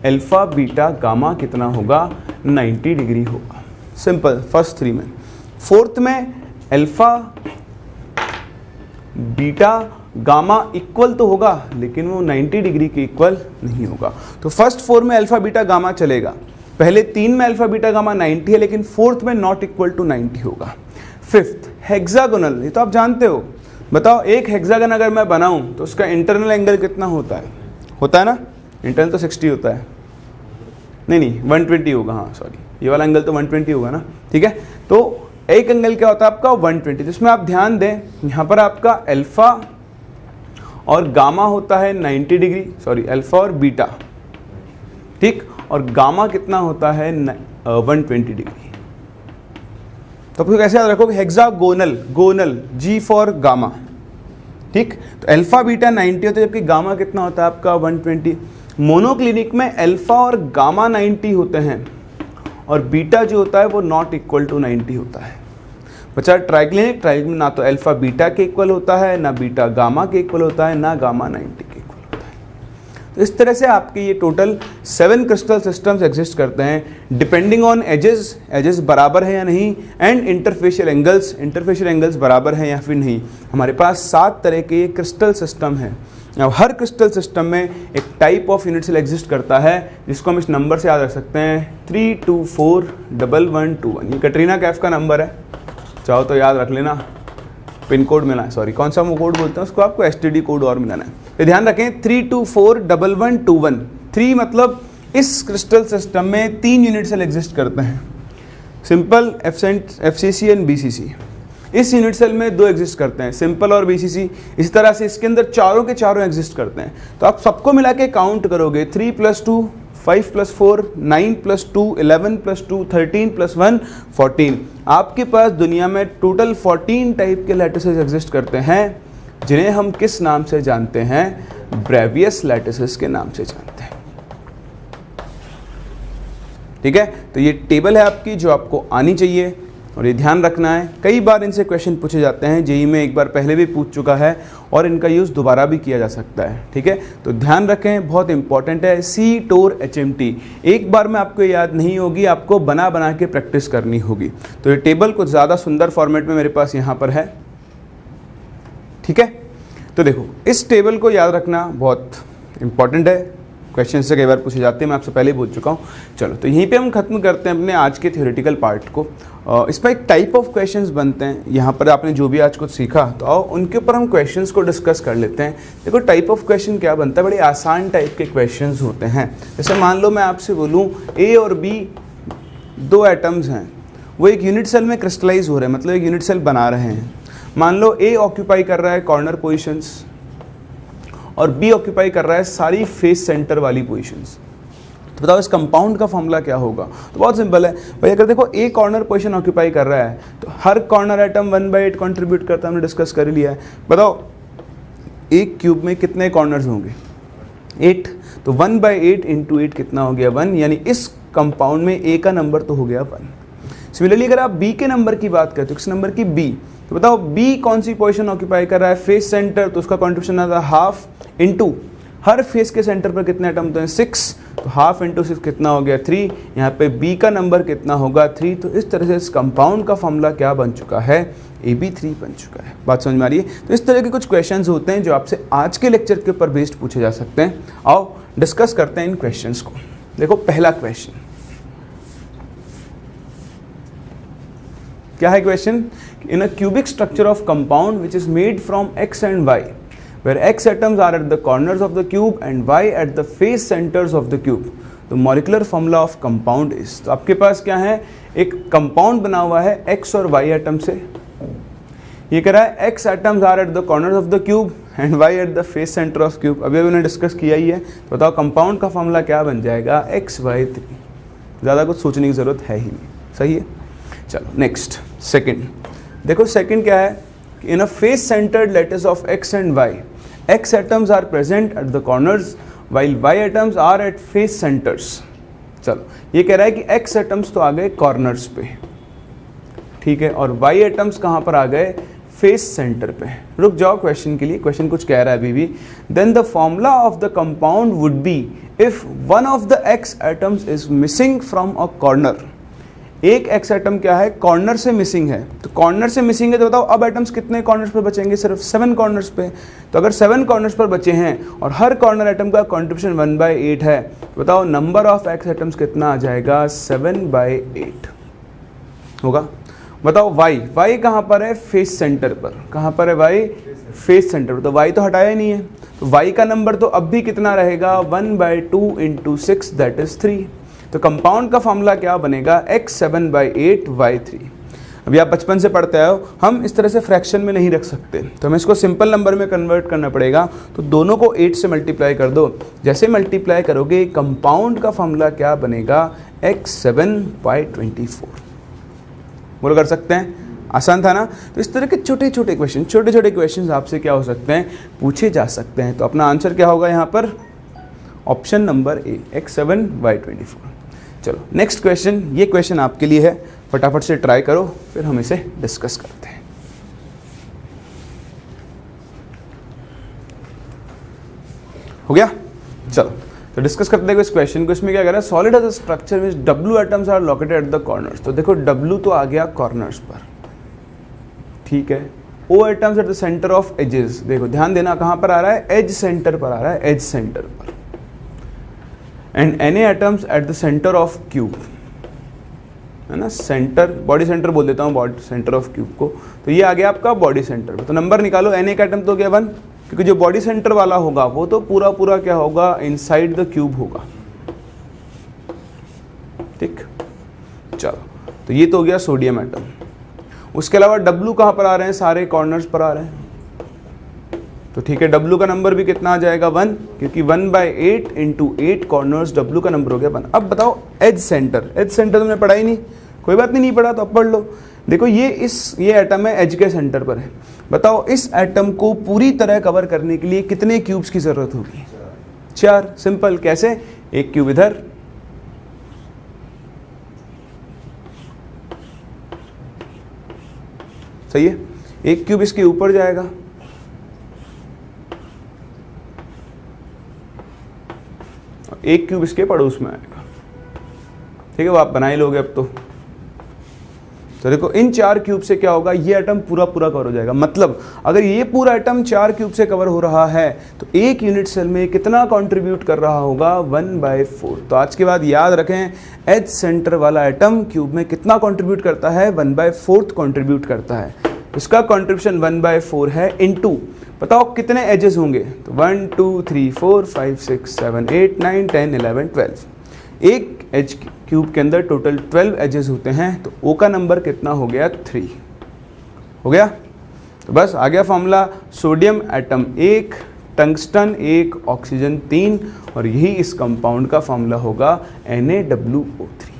alpha beta gamma कितना होगा 90 डिग्री होगा। सिंपल, फर्स्ट 3 में। फोर्थ में अल्फा बीटा गामा इक्वल तो होगा लेकिन वो 90 डिग्री के इक्वल नहीं होगा। तो फर्स्ट 4 में अल्फा बीटा गामा चलेगा, पहले 3 में अल्फा बीटा गामा 90 है लेकिन फोर्थ में नॉट इक्वल टू 90 होगा। फिफ्थ हेक्सागोनल, ये तो आप जानते हो। बताओ एक हेक्सागन अगर मैं बनाऊं तो उसका इंटरनल एंगल कितना होता है ना? इंटरनल तो 60 होता है, नहीं 120 होगा, हाँ सॉरी, ये वाला एंगल तो 120 होगा ना, ठीक है। तो एक एंगल क्या होता है आपका 120, जिसमें आप ध्यान दें यहाँ पर आपका अल्फा और गामा होता है 90 डिग्री, सॉरी अल्फा और बीटा, ठीक, और गामा कितना होता है 120 डिग्री। तो आपको कैसे याद रखोगे? हेक्सागोनल, गोनल जी फॉर गामा, ठीक। तो अल्फा बीटा 90 होता है जबकि गामा कितना होता है आपका 120। मोनोक्लिनिक में अल्फा और गामा 90 होते हैं और बीटा जो होता है वो नॉट इक्वल टू 90 होता है। बचा ट्राइक्लिनिक, ट्राइक्लिनिक में ना तो अल्फा बीटा के इक्वल होता है, ना बीटा गामा के इक्वल होता है, ना गामा 90 के इक्वल होता है। तो इस तरह से आपके ये टोटल 7 क्रिस्टल सिस्टम्स एग्जिस्ट करते हैं डिपेंडिंग ऑन एजेस बराबर है या नहीं, एंड इंटरफेशियल एंगल्स बराबर हैं या फिर नहीं। हमारे पास 7 तरह के ये क्रिस्टल सिस्टम हैं। अब हर क्रिस्टल सिस्टम में एक type of unit cell exist करता है जिसको हम इस नंबर से याद रख सकते हैं 3241121। ये कटरीना कैफ का नंबर है, चाहो तो याद रख लेना। पिन कोड मिला है, सॉरी कौन सा वो कोड बोलते हैं उसको, आपको STD कोड और मिलाना है। तो ध्यान रखें 3241121। 3 मतलब इस क्रिस्टल सिस्टम में 3 यूनिट सेल एग्जिस्ट करते हैं, सिंपल, FCC एंड BCC। इस यूनिट सेल में 2 एग्जिस्ट करते हैं, सिंपल और BCC। इसी तरह से इसके अंदर चारों के चारों एग्जिस्ट करते हैं। तो आप सबको मिला के काउंट करोगे 3 + 2 5 + 4 9 + 2 11 + 2 13 + 1 14। आपके पास दुनिया में टोटल 14 टाइप के लैटिसेस एग्जिस्ट करते हैं जिन्हें हम किस नाम से जानते हैं? ब्रेवियस लैटिसेस के नाम से जानते हैं, ठीक है। तो ये टेबल है आपकी जो आपको आनी चाहिए और ये ध्यान रखना है। कई बार इनसे क्वेश्चन पूछे जाते हैं, जेईई में एक बार पहले भी पूछ चुका है और इनका यूज़ दोबारा भी किया जा सकता है, ठीक है। तो ध्यान रखें, बहुत इंपॉर्टेंट है। CTOR HMT एक बार में आपको याद नहीं होगी, आपको बना बना के प्रैक्टिस करनी होगी। तो ये टेबल कुछ ज़्यादा सुंदर फॉर्मेट में मेरे पास यहाँ पर है, ठीक है। तो देखो इस टेबल को याद रखना बहुत इंपॉर्टेंट है, क्वेश्चन से कई बार पूछे जाते हैं, मैं आपसे पहले ही बोल चुका हूँ। चलो तो यहीं पे हम खत्म करते हैं अपने आज के थ्योरेटिकल पार्ट को। इस पर एक टाइप ऑफ क्वेश्चंस बनते हैं। यहाँ पर आपने जो भी आज कुछ सीखा तो आओ उनके ऊपर हम क्वेश्चंस को डिस्कस कर लेते हैं। देखो टाइप ऑफ क्वेश्चन क्या बनता है, बड़े आसान टाइप के क्वेश्चंस होते हैं। जैसे मान लो मैं आपसे बोलूँ A और B 2 एटम्स हैं, वो एक यूनिट सेल में क्रिस्टलाइज हो रहे हैं, मतलब एक यूनिट सेल बना रहे हैं। मान लो A ऑक्यूपाई कर रहा है कॉर्नर पोजिशंस और B ऑक्यूपाई कर रहा है सारी फेस सेंटर वाली पोजीशंस। तो बताओ इस कंपाउंड का फॉर्मूला क्या होगा? तो बहुत सिंपल है भाई, अगर देखो A कॉर्नर पोजीशन ऑक्यूपाई कर रहा है तो हर कॉर्नर एटम 1/8 कंट्रीब्यूट करता है, हमने डिस्कस कर लिया है। बताओ एक क्यूब में कितने कॉर्नर्स होंगे? 8। तो 1/8 × 8 कितना हो गया? 1। यानी इस कंपाउंड में A का नंबर तो हो गया 1। सिमिलरली अगर आप B के नंबर की बात करें तो किस नंबर की? B। तो बताओ B कौन सी पोजीशन ऑक्यूपाई कर रहा है? फेस सेंटर, तो उसका कॉन्ट्रीब्यूशन आता है हाफ इंटू हर फेस के सेंटर पर कितने एटम तो हैं? 6। तो हाफ इंटू 6 कितना हो गया? 3। यहाँ पे B का नंबर कितना होगा? 3। तो इस तरह से इस कंपाउंड का फॉर्मूला क्या बन चुका है? AB3 बन चुका है। बात समझ में आ रही है? तो इस तरह के कुछ क्वेश्चंस होते हैं जो आपसे आज के लेक्चर के ऊपर बेस्ड पूछे जा सकते हैं। आओ डिस्कस करते हैं इन क्वेश्चंस को। देखो पहला क्वेश्चन क्या है? Question in a cubic structure of compound which is made from X and Y, where X atoms are at the corners of the cube and Y at the face centers of the cube, the molecular formula of compound is। तो आपके पास क्या है? एक compound बना हुआ है X और Y atom से। ये कह रहा है X atoms are at the corners of the cube and Y at the face center of cube। अभी उन्होंने डिस्कस किया ही है। तो बताओ कंपाउंड का फॉर्मूला क्या बन जाएगा? XY3। ज़्यादा कुछ सोचने की ज़रूरत है ही नहीं, सही है। चलो नेक्स्ट सेकंड देखो, सेकंड क्या है? In a face centred lattice of X and Y, X atoms are present at the corners while Y atoms are at face centers। चलो ये कह रहा है कि X atoms तो आ गए कॉर्नर्स पे, ठीक है, और y एटम्स कहाँ पर आ गए, फेस सेंटर पे। रुक जाओ क्वेश्चन के लिए, क्वेश्चन कुछ कह रहा है अभी भी। Then the formula of the compound would be if one of the x atoms is missing from a corner. एक x एटम क्या है, कॉर्नर से मिसिंग है, तो कॉर्नर से मिसिंग है तो बताओ अब एटम्स कितने कॉर्नर्स पे बचेंगे, सिर्फ 7 कॉर्नर्स पे। तो अगर 7 कॉर्नर्स पर बचे हैं और हर कॉर्नर एटम का कॉन्ट्रीब्यूशन 1/8 है, तो बताओ नंबर ऑफ x एटम्स कितना आ जाएगा, 7/8 होगा। बताओ y कहाँ पर है, फेस सेंटर पर। कहाँ पर है y, फेस सेंटर पर। तो y तो हटाया ही नहीं है, तो y का नंबर तो अब भी कितना रहेगा, 1/2 × 6 दैट इज 3। तो कंपाउंड का फॉर्मूला क्या बनेगा, x 7/8 y 3। अभी आप बचपन से पढ़ते आए हो, हम इस तरह से फ्रैक्शन में नहीं रख सकते, तो हमें इसको सिंपल नंबर में कन्वर्ट करना पड़ेगा। तो दोनों को 8 से मल्टीप्लाई कर दो, जैसे मल्टीप्लाई करोगे कंपाउंड का फॉर्मूला क्या बनेगा, x 7/24। बोलो कर सकते हैं, आसान था ना। तो इस तरह के छोटे छोटे क्वेश्चन आपसे क्या हो सकते हैं, पूछे जा सकते हैं। तो अपना आंसर क्या होगा यहाँ पर, ऑप्शन नंबर ए, x 7/24। चलो नेक्स्ट क्वेश्चन, ये क्वेश्चन आपके लिए है, फटाफट से ट्राई करो, फिर हम इसे डिस्कस करते हैं। हो गया, चलो तो डिस्कस करते हैं इस क्वेश्चन को। इसमें क्या कह रहा है, solid has a structure which W atoms are located at the corners. तो देखो W तो आ गया कॉर्नर्स पर, ठीक है। O atoms at the centre of edges, देखो ध्यान देना कहाँ पर आ रहा है, एज सेंटर पर आ रहा है, एज सेंटर पर। And Na atoms at the centre of cube, है ना, सेंटर, बॉडी सेंटर बोल देता हूँ, बॉडी सेंटर ऑफ क्यूब को। तो ये आ गया आपका बॉडी सेंटर पर। तो नंबर निकालो, Na का एटम तो हो गया 1, क्योंकि जो बॉडी सेंटर वाला होगा वो तो पूरा क्या होगा, इनसाइड द क्यूब होगा, ठीक। चलो तो ये तो हो गया सोडियम एटम। उसके अलावा W कहाँ पर आ रहे हैं, सारे कॉर्नर्स पर आ रहे हैं, तो ठीक है, W का नंबर भी कितना आ जाएगा, 1, क्योंकि 1/8 × 8 कॉर्नर्स, W का नंबर हो गया 1। अब बताओ एज सेंटर, एज सेंटर तुमने पढ़ा ही नहीं, कोई बात नहीं पढ़ा तो अब पढ़ लो। देखो ये एटम है, एज के सेंटर पर है। बताओ इस एटम को पूरी तरह कवर करने के लिए कितने क्यूब्स की जरूरत होगी, 4। सिंपल, कैसे, एक क्यूब इधर, सही है, एक क्यूब इसके ऊपर जाएगा, एक क्यूब इसके पड़ोस में आएगा, ठीक है। वो आप बना ही लोगे अब तो देखो इन 4 क्यूब से क्या होगा, ये एटम पूरा कवर हो जाएगा। मतलब अगर ये पूरा एटम 4 क्यूब से कवर हो रहा है तो एक यूनिट सेल में कितना कंट्रीब्यूट कर रहा होगा, 1/4। तो आज के बाद याद रखें, एज सेंटर वाला एटम क्यूब में कितना कंट्रीब्यूट करता है, 1/4 कंट्रीब्यूट करता है। इसका कंट्रीब्यूशन 1/4 है, इनटू बताओ कितने एजेस होंगे, तो 1 2 3 4 5 6 7 8 9 10 11 12। एक एज क्यूब के अंदर टोटल 12 एजेस होते हैं, तो O का नंबर कितना हो गया, 3 हो गया। तो बस आ गया formula, sodium atom 1, tungsten 1, oxygen 3, और यही इस कंपाउंड का फॉर्मूला होगा NaWO3।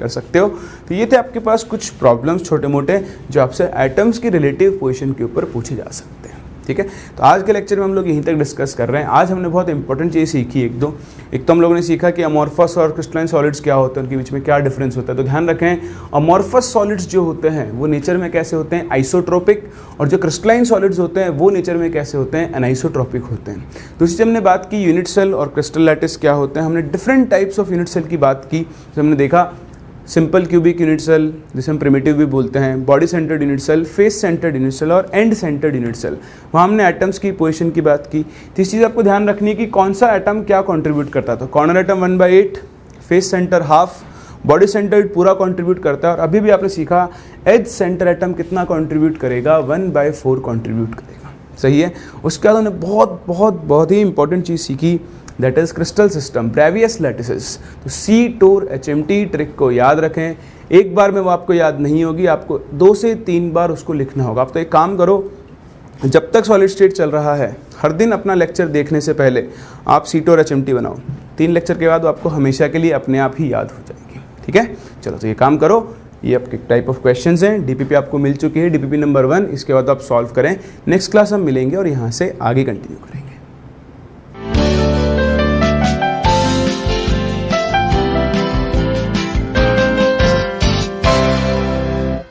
कर सकते हो। तो ये थे आपके पास कुछ प्रॉब्लम्स छोटे मोटे जो आपसे एटम्स की रिलेटिव पोजीशन के ऊपर पूछे जा सकते हैं, ठीक है। तो आज के लेक्चर में हम लोग यहीं तक डिस्कस कर रहे हैं। आज हमने बहुत इंपॉर्टेंट चीज़ सीखी एक तो हम लोगों ने सीखा कि अमॉर्फस और क्रिस्टलाइन सॉलिड्स क्या होते हैं, उनके बीच में क्या डिफरेंस होता है। तो ध्यान रखें, अमॉर्फस सॉलिड्स जो होते हैं वो नेचर में कैसे होते हैं, आइसोट्रोपिक, और जो क्रिस्टलाइन सॉलिड्स होते हैं वो नेचर में कैसे होते हैं, अनआइसोट्रोपिक होते हैं। दूसरी चीज़ हमने बात की यूनिट सेल और क्रिस्टल लैटिस क्या होते हैं। हमने different types of unit cell की बात की, जैसे हमने देखा सिंपल क्यूबिक यूनिट सेल जिसे हम प्रिमिटिव भी बोलते हैं, body centred unit cell, face centred unit cell और एंड सेंटर्ड यूनिट सेल। वहाँ हमने एटम्स की पोजीशन की बात की। तीसरी चीज़ आपको ध्यान रखनी है कि कौन सा एटम क्या कंट्रीब्यूट करता है। तो corner atom 1/8, face centre half, body centred पूरा कंट्रीब्यूट करता है। और अभी भी आपने सीखा एज सेंटर एटम कितना कंट्रीब्यूट करेगा, 1/4 कंट्रीब्यूट करेगा, सही है। उसके बाद हमने बहुत ही इंपॉर्टेंट चीज़ सीखी, that is crystal system, Bravais lattices. तो C-TOR-HMT ट्रिक को याद रखें, एक बार में वो आपको याद नहीं होगी, आपको 2 से 3 बार उसको लिखना होगा। आप तो एक काम करो, जब तक सॉलिड स्टेट चल रहा है हर दिन अपना लेक्चर देखने से पहले आप C-TOR-HMT बनाओ, 3 लेक्चर के बाद वो आपको हमेशा के लिए अपने आप ही याद हो जाएगी, ठीक है। चलो तो ये काम करो, ये आपके टाइप ऑफ क्वेश्चंस हैं। DPP आपको मिल चुकी है, DPP नंबर 1, इसके बाद आप सॉल्व करें। नेक्स्ट क्लास हम मिलेंगे और यहाँ से आगे कंटिन्यू करेंगे।